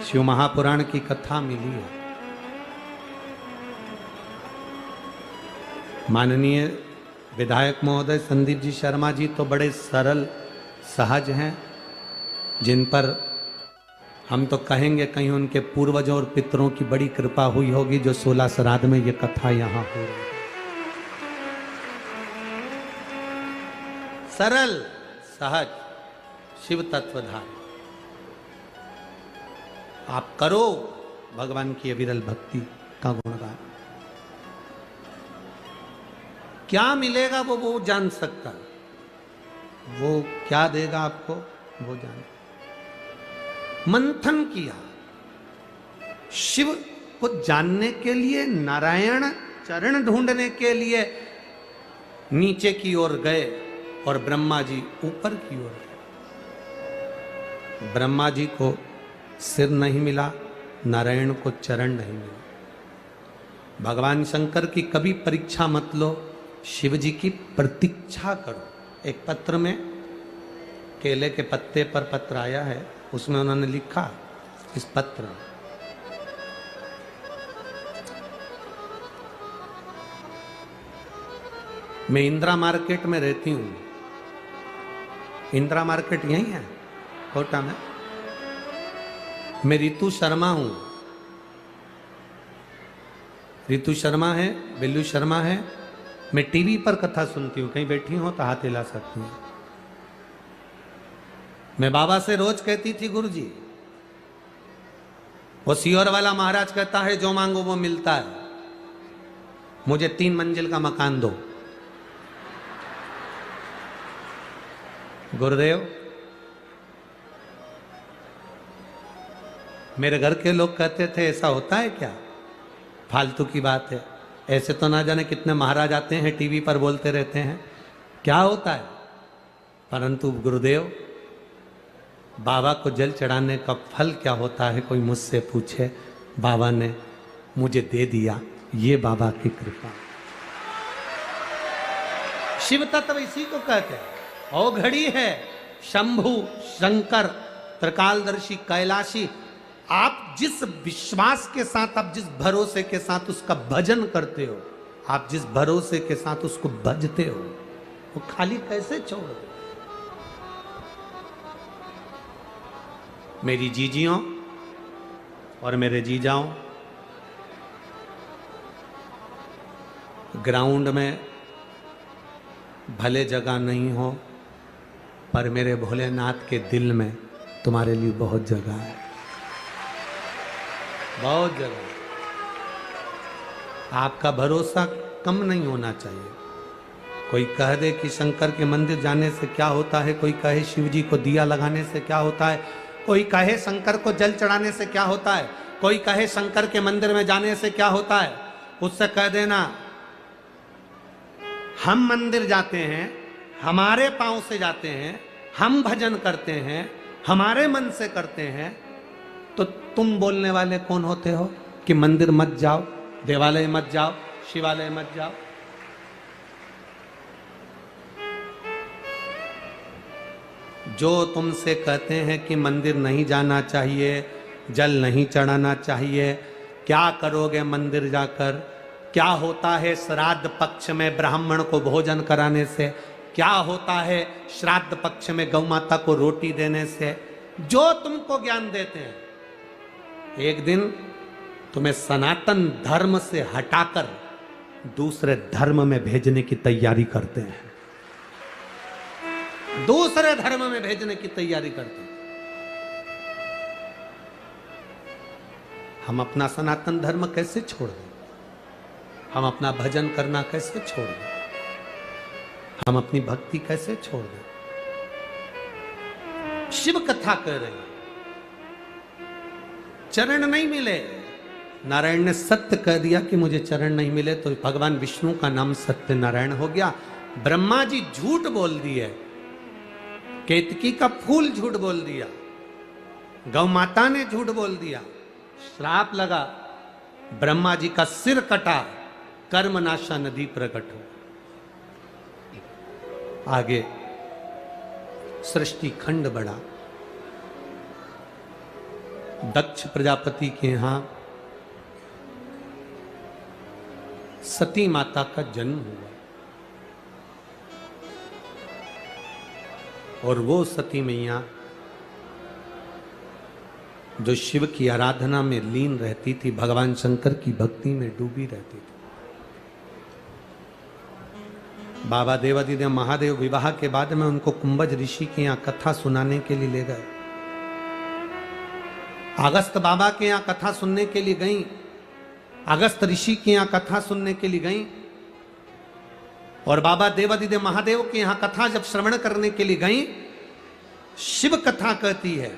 शिव महापुराण की कथा मिली है। माननीय विधायक महोदय संदीप जी शर्मा जी तो बड़े सरल सहज हैं, जिन पर हम तो कहेंगे कहीं उनके पूर्वजों और पितरों की बड़ी कृपा हुई होगी, जो 16 श्राद्ध में ये कथा यहाँ हो रही है। सरल सहज शिव तत्वधार। आप करो भगवान की अविरल भक्ति का गुणगान। क्या मिलेगा वो जान सकता है, वो क्या देगा आपको वो जान। मंथन किया, शिव को जानने के लिए, नारायण चरण ढूंढने के लिए नीचे की ओर गए और ब्रह्मा जी ऊपर की ओर गए। ब्रह्मा जी को सिर नहीं मिला, नारायण को चरण नहीं मिला। भगवान शंकर की कभी परीक्षा मत लो, शिव जी की प्रतीक्षा करो। एक पत्र में, केले के पत्ते पर पत्र आया है, उसमें उन्होंने लिखा इस पत्र में, मैं इंदिरा मार्केट में रहती हूं। इंदिरा मार्केट यही है कोटा में। मैं रितु शर्मा हूं। रितु शर्मा है, बिल्लू शर्मा है। मैं टीवी पर कथा सुनती हूं, कहीं बैठी हो तो हाथ हिला सकती हूं। मैं बाबा से रोज कहती थी, गुरुजी वो सियोर वाला महाराज कहता है जो मांगो वो मिलता है, मुझे 3 मंजिल का मकान दो। गुरुदेव, मेरे घर के लोग कहते थे ऐसा होता है क्या, फालतू की बात है, ऐसे तो ना जाने कितने महाराज आते हैं टीवी पर बोलते रहते हैं, क्या होता है। परंतु गुरुदेव, बाबा को जल चढ़ाने का फल क्या होता है, कोई मुझसे पूछे, बाबा ने मुझे दे दिया, ये बाबा की कृपा। शिव तत्व इसी को कहते हैं। औघड़ी है शंभु शंकर त्रिकालदर्शी कैलाशी। आप जिस विश्वास के साथ, आप जिस भरोसे के साथ उसका भजन करते हो, आप जिस भरोसे के साथ उसको भजते हो, वो खाली कैसे छोड़ दो। मेरी जीजियों और मेरे जीजाओं, ग्राउंड में भले जगह नहीं हो, पर मेरे भोलेनाथ के दिल में तुम्हारे लिए बहुत जगह है, बहुत जगह। आपका भरोसा कम नहीं होना चाहिए। कोई कह दे कि शंकर के मंदिर जाने से क्या होता है, कोई कहे शिव जी को दिया लगाने से क्या होता है, कोई कहे शंकर को जल चढ़ाने से क्या होता है, कोई कहे शंकर के मंदिर में जाने से क्या होता है, उससे कह देना हम मंदिर जाते हैं, हमारे पांव से जाते हैं, हम भजन करते हैं, हमारे मन से करते हैं, तो तुम बोलने वाले कौन होते हो कि मंदिर मत जाओ, देवालय मत जाओ, शिवालय मत जाओ। जो तुमसे कहते हैं कि मंदिर नहीं जाना चाहिए, जल नहीं चढ़ाना चाहिए, क्या करोगे मंदिर जाकर, क्या होता है श्राद्ध पक्ष में ब्राह्मण को भोजन कराने से, क्या होता है श्राद्ध पक्ष में गौ माता को रोटी देने से, जो तुमको ज्ञान देते हैं, एक दिन तुम्हें सनातन धर्म से हटाकर दूसरे धर्म में भेजने की तैयारी करते हैं, दूसरे धर्म में भेजने की तैयारी करते हैं। हम अपना सनातन धर्म कैसे छोड़ दें, हम अपना भजन करना कैसे छोड़ दें, हम अपनी भक्ति कैसे छोड़ दें। शिव कथा कह रहे हैं, चरण नहीं मिले, नारायण ने सत्य कह दिया कि मुझे चरण नहीं मिले, तो भगवान विष्णु का नाम सत्य नारायण हो गया। ब्रह्मा जी झूठ बोल दिए, केतकी का फूल झूठ बोल दिया, गौ माता ने झूठ बोल दिया, श्राप लगा, ब्रह्मा जी का सिर कटा, कर्मनाशा नदी प्रकट हो। आगे सृष्टि खंड बढ़ा। दक्ष प्रजापति के यहां सती माता का जन्म हुआ और वो सती मैया जो शिव की आराधना में लीन रहती थी, भगवान शंकर की भक्ति में डूबी रहती थी। बाबा देवादिदेव महादेव विवाह के बाद में उनको कुंभज ऋषि के यहाँ कथा सुनाने के लिए ले गए। अगस्त बाबा के यहाँ कथा सुनने के लिए गई, अगस्त ऋषि के यहाँ कथा सुनने के लिए गई और बाबा देवादिदेव महादेव के यहाँ कथा जब श्रवण करने के लिए गई, शिव कथा कहती है,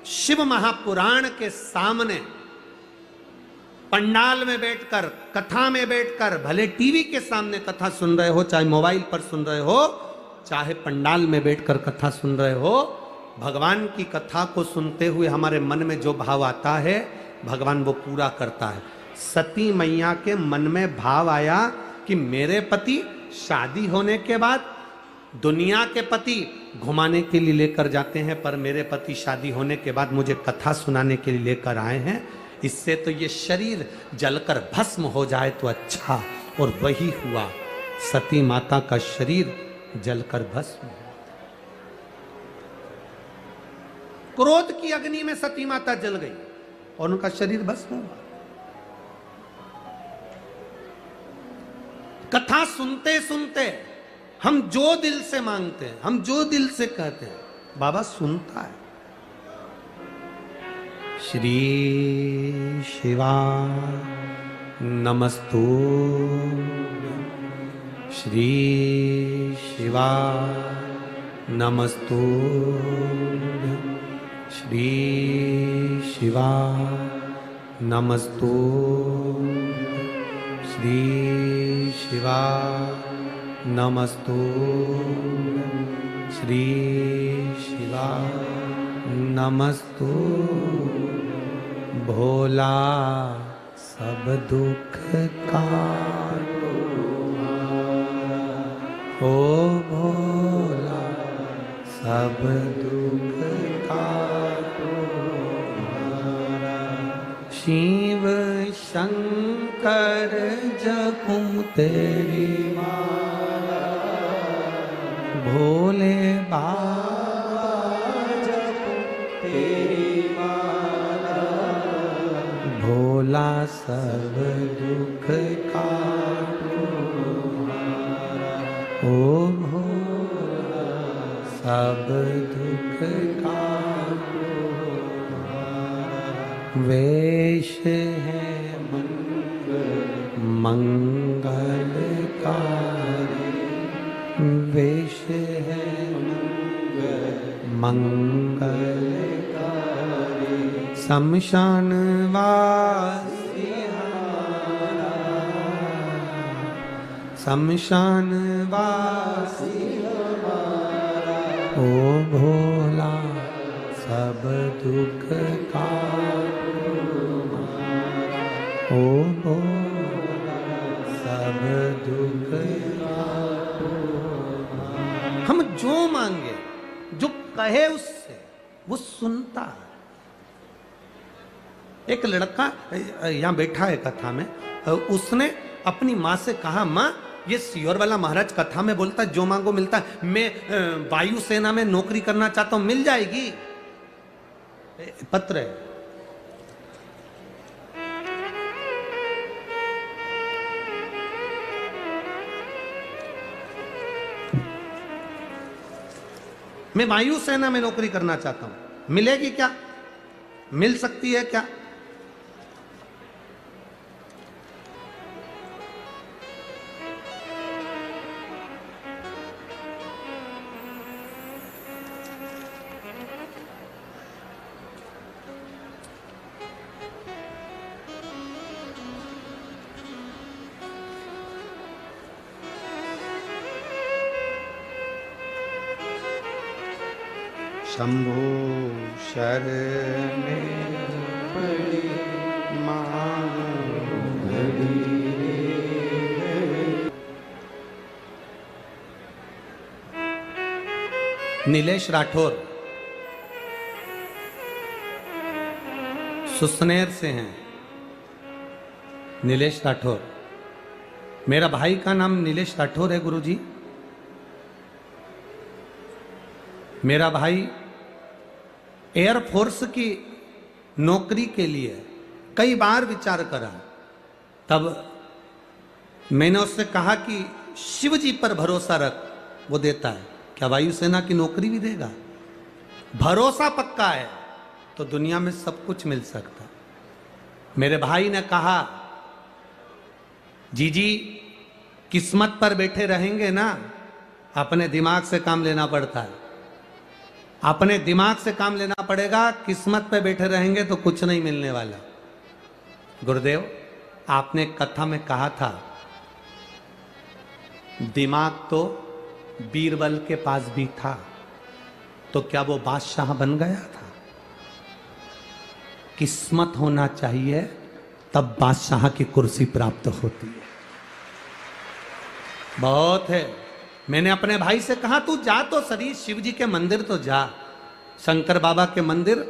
शिव महापुराण के सामने पंडाल में बैठकर, कथा में बैठकर, भले टीवी के सामने कथा सुन रहे हो, चाहे मोबाइल पर सुन रहे हो, चाहे पंडाल में बैठकर कथा सुन रहे हो, भगवान की कथा को सुनते हुए हमारे मन में जो भाव आता है भगवान वो पूरा करता है। सती मैया के मन में भाव आया कि मेरे पति शादी होने के बाद दुनिया के पति घुमाने के लिए लेकर जाते हैं, पर मेरे पति शादी होने के बाद मुझे कथा सुनाने के लिए लेकर आए हैं, इससे तो ये शरीर जलकर भस्म हो जाए तो अच्छा। और वही हुआ, सती माता का शरीर जलकर भस्म हुआ। क्रोध की अग्नि में सती माता जल गई और उनका शरीर भस्म हुआ। कथा सुनते सुनते हम जो दिल से मांगते हैं, हम जो दिल से कहते हैं, बाबा सुनता है। श्री शिवा नमस्तु, श्री शिवा नमस्तु, श्री शिवा नमस्तु, श्री शिवा नमस्तु, श्री शिवा नमस्तु। भोला सब दुख काटो, ओ भोला सब दुख काटो। शिव शंकर जपूं तेरी माला, भोले बाबा जपूं तेरी माला, भोला सब दुख काटो ओ भोला सब दुख काटो। वेश है मंगलकारी, वेश है मंगलकारी, शमशान वासी हमारा, शमशान वासी हमारा, ओ भोला सब दुख काटो, ओ भोला सब दुख काटो। हम जो मांगे, जो कहे उससे वो सुनता है। एक लड़का यहाँ बैठा है कथा में, उसने अपनी माँ से कहा, माँ ये सियोर वाला महाराज कथा में बोलता है जो मांगो मिलता है, मैं वायुसेना में नौकरी करना चाहता हूं, मिल जाएगी? पत्र है। मैं वायुसेना में नौकरी करना चाहता हूं, मिलेगी क्या? मिल सकती है क्या? शंभो शरणे पड़ी मांग नीलेश राठौर सुसनेर से हैं। नीलेश राठौर, मेरा भाई का नाम नीलेश राठौर है गुरुजी। मेरा भाई एयरफोर्स की नौकरी के लिए कई बार विचार करा। तब मैंने उससे कहा कि शिव जी पर भरोसा रख, वो देता है। क्या वायुसेना की नौकरी भी देगा? भरोसा पक्का है तो दुनिया में सब कुछ मिल सकता। मेरे भाई ने कहा, जीजी किस्मत पर बैठे रहेंगे ना, अपने दिमाग से काम लेना पड़ता है। अपने दिमाग से काम लेना पड़ेगा। किस्मत पे बैठे रहेंगे तो कुछ नहीं मिलने वाला। गुरुदेव, आपने कथा में कहा था दिमाग तो बीरबल के पास भी था, तो क्या वो बादशाह बन गया था? किस्मत होना चाहिए तब बादशाह की कुर्सी प्राप्त होती है। बहुत है। मैंने अपने भाई से कहा तू जा तो सही, शिव जी के मंदिर तो जा, शंकर बाबा के मंदिर।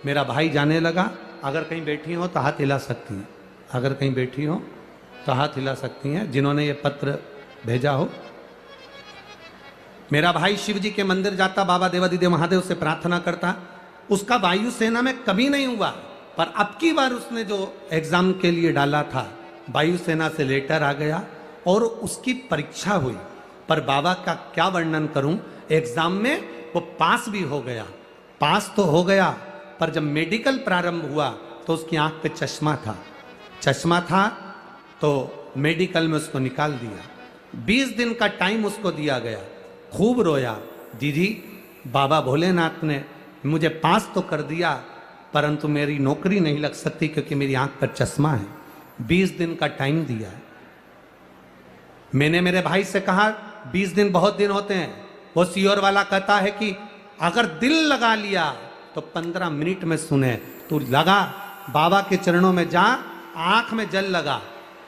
मेरा भाई जाने लगा। अगर कहीं बैठी हो तो हाथ हिला सकती हैं, अगर कहीं बैठी हो तो हाथ हिला सकती हैं जिन्होंने ये पत्र भेजा हो। मेरा भाई शिव जी के मंदिर जाता, बाबा देवादिदेव महादेव से प्रार्थना करता। उसका वायुसेना में कभी नहीं हुआ, पर अब की बार उसने जो एग्जाम के लिए डाला था, वायुसेना से लेटर आ गया और उसकी परीक्षा हुई। पर बाबा का क्या वर्णन करूं, एग्जाम में वो पास भी हो गया। पास तो हो गया, पर जब मेडिकल प्रारंभ हुआ तो उसकी आंख पे चश्मा था। चश्मा था तो मेडिकल में उसको निकाल दिया। 20 दिन का टाइम उसको दिया गया। खूब रोया, दीदी बाबा भोलेनाथ ने मुझे पास तो कर दिया, परंतु मेरी नौकरी नहीं लग सकती क्योंकि मेरी आंख पर चश्मा है। 20 दिन का टाइम दिया है। मैंने मेरे भाई से कहा 20 दिन बहुत दिन होते हैं। वो सियोर वाला कहता है कि अगर दिल लगा लिया तो 15 मिनट में सुने। तू लगा, बाबा के चरणों में जा, आंख में जल लगा।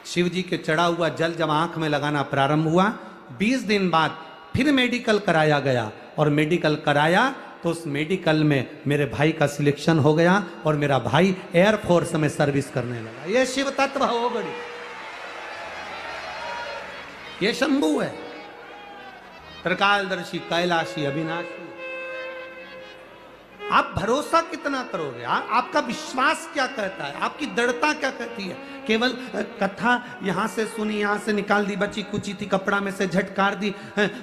शिव जी के चढ़ा हुआ जल जब आंख में लगाना प्रारंभ हुआ, 20 दिन बाद फिर मेडिकल कराया गया। और मेडिकल कराया तो उस मेडिकल में मेरे भाई का सिलेक्शन हो गया और मेरा भाई एयरफोर्स में सर्विस करने लगा। ये शिव तत्व हो बड़ी, ये शंभू है, त्रिकालदर्शी, कैलाशी, अविनाशी। आप भरोसा कितना करोगे? आपका विश्वास क्या कहता है? आपकी दृढ़ता क्या कहती है? केवल कथा यहां से सुनी, यहां से निकाल दी, बची कुची थी, कपड़ा में से झटकार दी,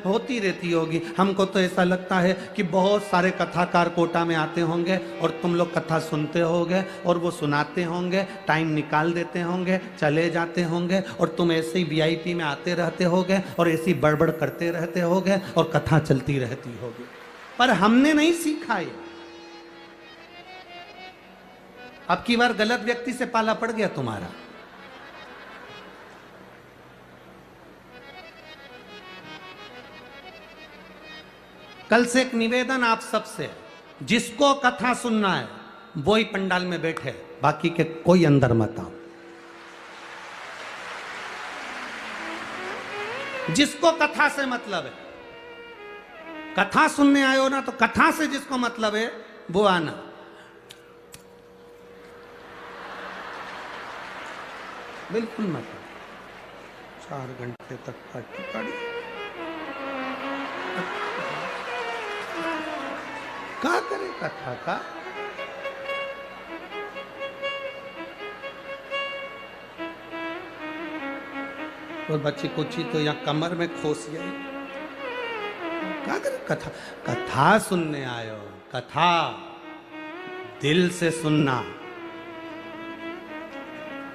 होती रहती होगी। हमको तो ऐसा लगता है कि बहुत सारे कथाकार कोटा में आते होंगे और तुम लोग कथा सुनते होगे और वो सुनाते होंगे, टाइम निकाल देते होंगे, चले जाते होंगे और तुम ऐसे ही VIP में आते रहते होगे और ऐसी बड़बड़ करते रहते होगे और कथा चलती रहती होगी। पर हमने नहीं सीखा ये। अब की बार गलत व्यक्ति से पाला पड़ गया तुम्हारा। कल से एक निवेदन आप सबसे, जिसको कथा सुनना है वो ही पंडाल में बैठे, बाकी के कोई अंदर मत आओ। जिसको कथा से मतलब है, कथा सुनने आए हो ना, तो कथा से जिसको मतलब है वो आना। बिल्कुल मत। 4 घंटे तक पार्टी पड़ी। क्या करे कथा का? और बच्ची कुची तो यहाँ कमर में खोस गई। क्या करे कथा? कथा सुनने आयो, कथा दिल से सुनना।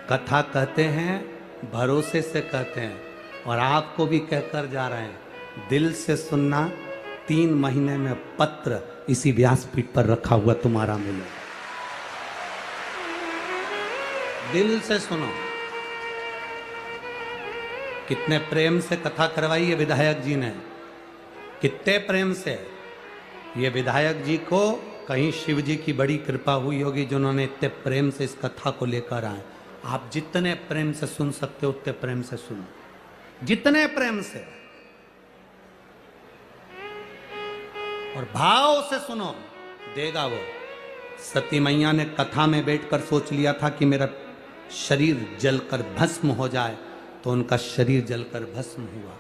कथा कहते हैं, भरोसे से कहते हैं, और आपको भी कहकर जा रहे हैं, दिल से सुनना। 3 महीने में पत्र इसी व्यासपीठ पर रखा हुआ तुम्हारा मिले। दिल से सुनो। कितने प्रेम से कथा करवाई है विधायक जी ने, कितने प्रेम से। ये विधायक जी को कहीं शिव जी की बड़ी कृपा हुई होगी जिन्होंने इतने प्रेम से इस कथा को लेकर आए। आप जितने प्रेम से सुन सकते हो उतने प्रेम से सुनो, जितने प्रेम से और भाव से सुनो, देगा वो। सती मैया ने कथा में बैठकर सोच लिया था कि मेरा शरीर जलकर भस्म हो जाए, तो उनका शरीर जलकर भस्म हुआ।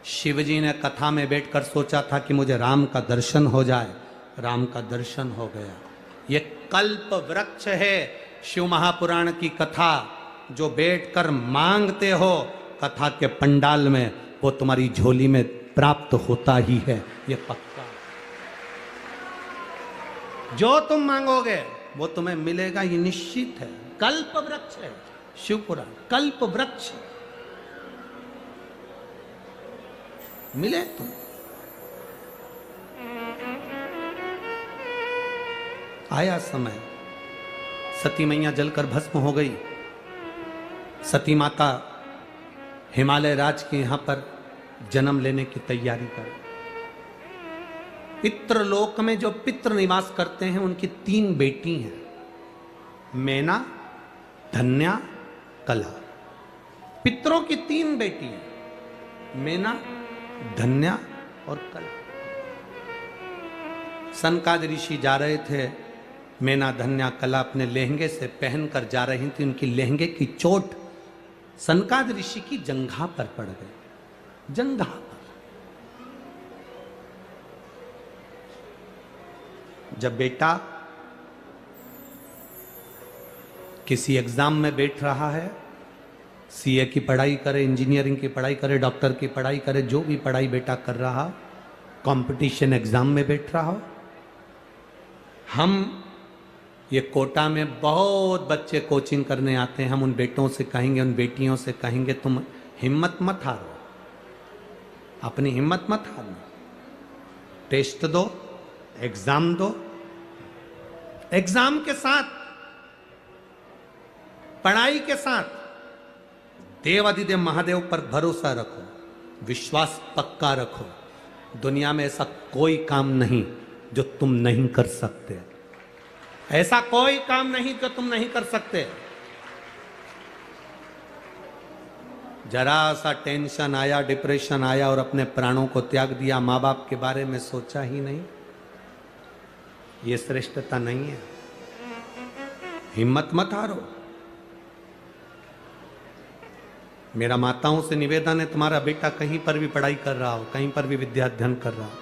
शिवजी ने कथा में बैठकर सोचा था कि मुझे राम का दर्शन हो जाए, राम का दर्शन हो गया। ये कल्प वृक्ष है शिव महापुराण की कथा, जो बैठकर मांगते हो कथा के पंडाल में, वो तुम्हारी झोली में प्राप्त होता ही है, ये पक्का। जो तुम मांगोगे वो तुम्हें मिलेगा, ये निश्चित है। कल्प वृक्ष है शिव पुराण, कल्प वृक्ष मिले तुम। आया समय, सती मैया जलकर भस्म हो गई। सती माता हिमालय राज के यहां पर जन्म लेने की तैयारी कर। पितृलोक में जो पितृ निवास करते हैं उनकी 3 बेटी हैं, मैना, धन्या, कला। पितरों की 3 बेटी हैं, मैना, धन्या और कला। सनकाद ऋषि जा रहे थे, मैना, धन्या, कला अपने लहंगे से पहनकर जा रही थी। उनकी लहंगे की चोट सनकाद ऋषि की जंघा पर पड़ गई, जंघा पर। जब बेटा किसी एग्जाम में बैठ रहा है, सीए की पढ़ाई करे, इंजीनियरिंग की पढ़ाई करे, डॉक्टर की पढ़ाई करे, जो भी पढ़ाई बेटा कर रहा, कंपटीशन एग्जाम में बैठ रहा हो। हम ये कोटा में बहुत बच्चे कोचिंग करने आते हैं, हम उन बेटों से कहेंगे, उन बेटियों से कहेंगे, तुम हिम्मत मत हारो, अपनी हिम्मत मत हारो, टेस्ट दो, एग्जाम दो, एग्जाम के साथ, पढ़ाई के साथ देवादिदेव महादेव पर भरोसा रखो, विश्वास पक्का रखो। दुनिया में ऐसा कोई काम नहीं जो तुम नहीं कर सकते, ऐसा कोई काम नहीं जो तुम नहीं कर सकते। जरा सा टेंशन आया, डिप्रेशन आया और अपने प्राणों को त्याग दिया, माँ बाप के बारे में सोचा ही नहीं, ये श्रेष्ठता नहीं है। हिम्मत मत हारो। मेरा माताओं से निवेदन है, तुम्हारा बेटा कहीं पर भी पढ़ाई कर रहा हो, कहीं पर भी विद्या अध्ययन कर रहा हो,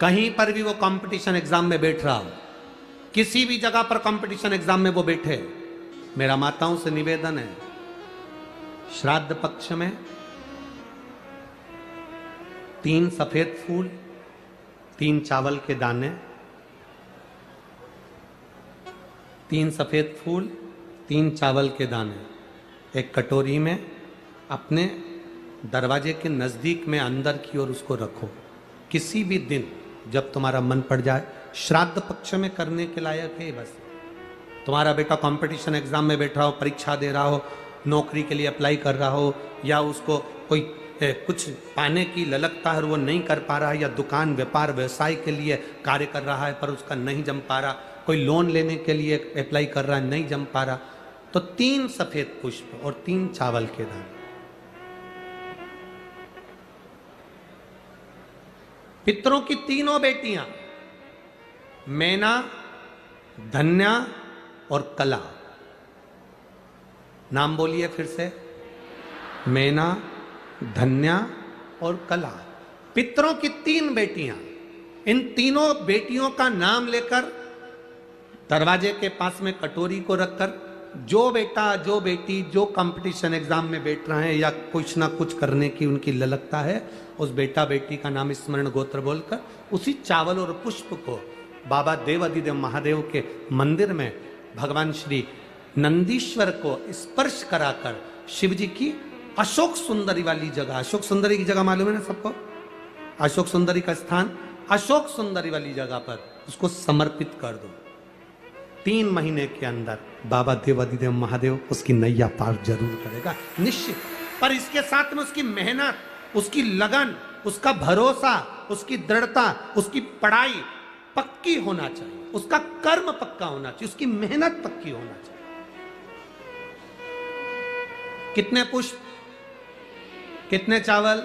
कहीं पर भी वो कंपटीशन एग्जाम में बैठ रहा हो, किसी भी जगह पर कंपटीशन एग्जाम में वो बैठे, मेरा माताओं से निवेदन है, श्राद्ध पक्ष में 3 सफेद फूल, 3 चावल के दाने, 3 सफेद फूल, 3 चावल के दाने एक कटोरी में अपने दरवाजे के नजदीक में अंदर की ओर उसको रखो। किसी भी दिन जब तुम्हारा मन पड़ जाए, श्राद्ध पक्ष में करने के लायक है। बस तुम्हारा बेटा कंपटीशन एग्जाम में बैठा हो, परीक्षा दे रहा हो, नौकरी के लिए अप्लाई कर रहा हो, या उसको कोई कुछ पाने की ललकता है और वो नहीं कर पा रहा है, या दुकान व्यापार व्यवसाय के लिए कार्य कर रहा है पर उसका नहीं जम पा रहा, कोई लोन लेने के लिए अप्लाई कर रहा है, नहीं जम पा रहा, तो 3 सफेद पुष्प और 3 चावल के दाने। पितरों की 3 बेटियां, मैना, धन्या और कला। नाम बोलिए फिर से, मैना, धन्या और कला। पितरों की 3 बेटियां, इन तीनों बेटियों का नाम लेकर दरवाजे के पास में कटोरी को रखकर, जो बेटा जो बेटी जो कंपटीशन एग्जाम में बैठ रहे हैं या कुछ ना कुछ करने की उनकी ललकता है, उस बेटा बेटी का नाम स्मरण गोत्र बोलकर उसी चावल और पुष्प को बाबा देवादिदेव महादेव के मंदिर में भगवान श्री नंदीश्वर को स्पर्श कराकर शिव जी की अशोक सुंदरी वाली जगह, अशोक सुंदरी की जगह मालूम है ना सबको, अशोक सुंदरी का स्थान, अशोक सुंदरी वाली जगह पर उसको समर्पित कर दो। 3 महीने के अंदर बाबा देवादिदेव महादेव उसकी नैया पार जरूर करेगा, निश्चित। पर इसके साथ में उसकी मेहनत, उसकी लगन, उसका भरोसा, उसकी दृढ़ता, उसकी पढ़ाई पक्की होना चाहिए, उसका कर्म पक्का होना चाहिए, उसकी मेहनत पक्की होना चाहिए। कितने पुष्प, कितने चावल,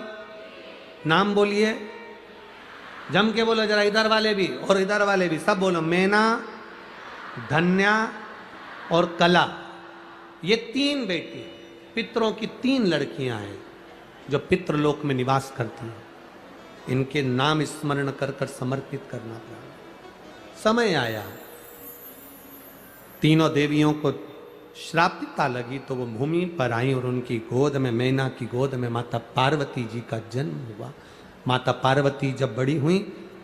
नाम बोलिए, जम के बोलो जरा, इधर वाले भी और इधर वाले भी सब बोलो। मैना, धन्या और कला, ये 3 बेटी, पितरों की 3 लड़कियां हैं जो पितृलोक में निवास करती हैं। इनके नाम स्मरण कर कर समर्पित करना पड़ा। समय आया, तीनों देवियों को श्रापिता लगी तो वो भूमि पर आई और उनकी गोद में, मैना की गोद में माता पार्वती जी का जन्म हुआ। माता पार्वती जब बड़ी हुई,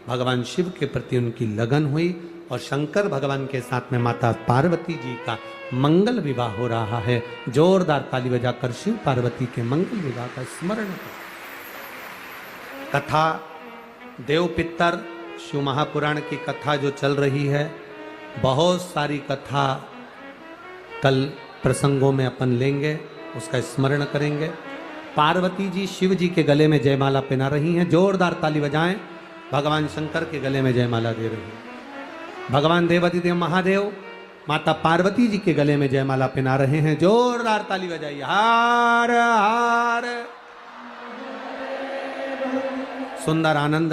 भगवान शिव के प्रति उनकी लगन हुई और शंकर भगवान के साथ में माता पार्वती जी का मंगल विवाह हो रहा है। जोरदार ताली बजाकर शिव पार्वती के मंगल विवाह का स्मरण करें। कथा देव पितर शिव महापुराण की कथा जो चल रही है, बहुत सारी कथा कल प्रसंगों में अपन लेंगे, उसका स्मरण करेंगे। पार्वती जी शिव जी के गले में जयमाला पहना रही हैं, जोरदार ताली बजाएं। भगवान शंकर के गले में जयमाला दे रही हैं। भगवान देवाधिदेव महादेव माता पार्वती जी के गले में जयमाला पहना रहे हैं, जोरदार ताली बजाइए। हार हार, सुंदर आनंद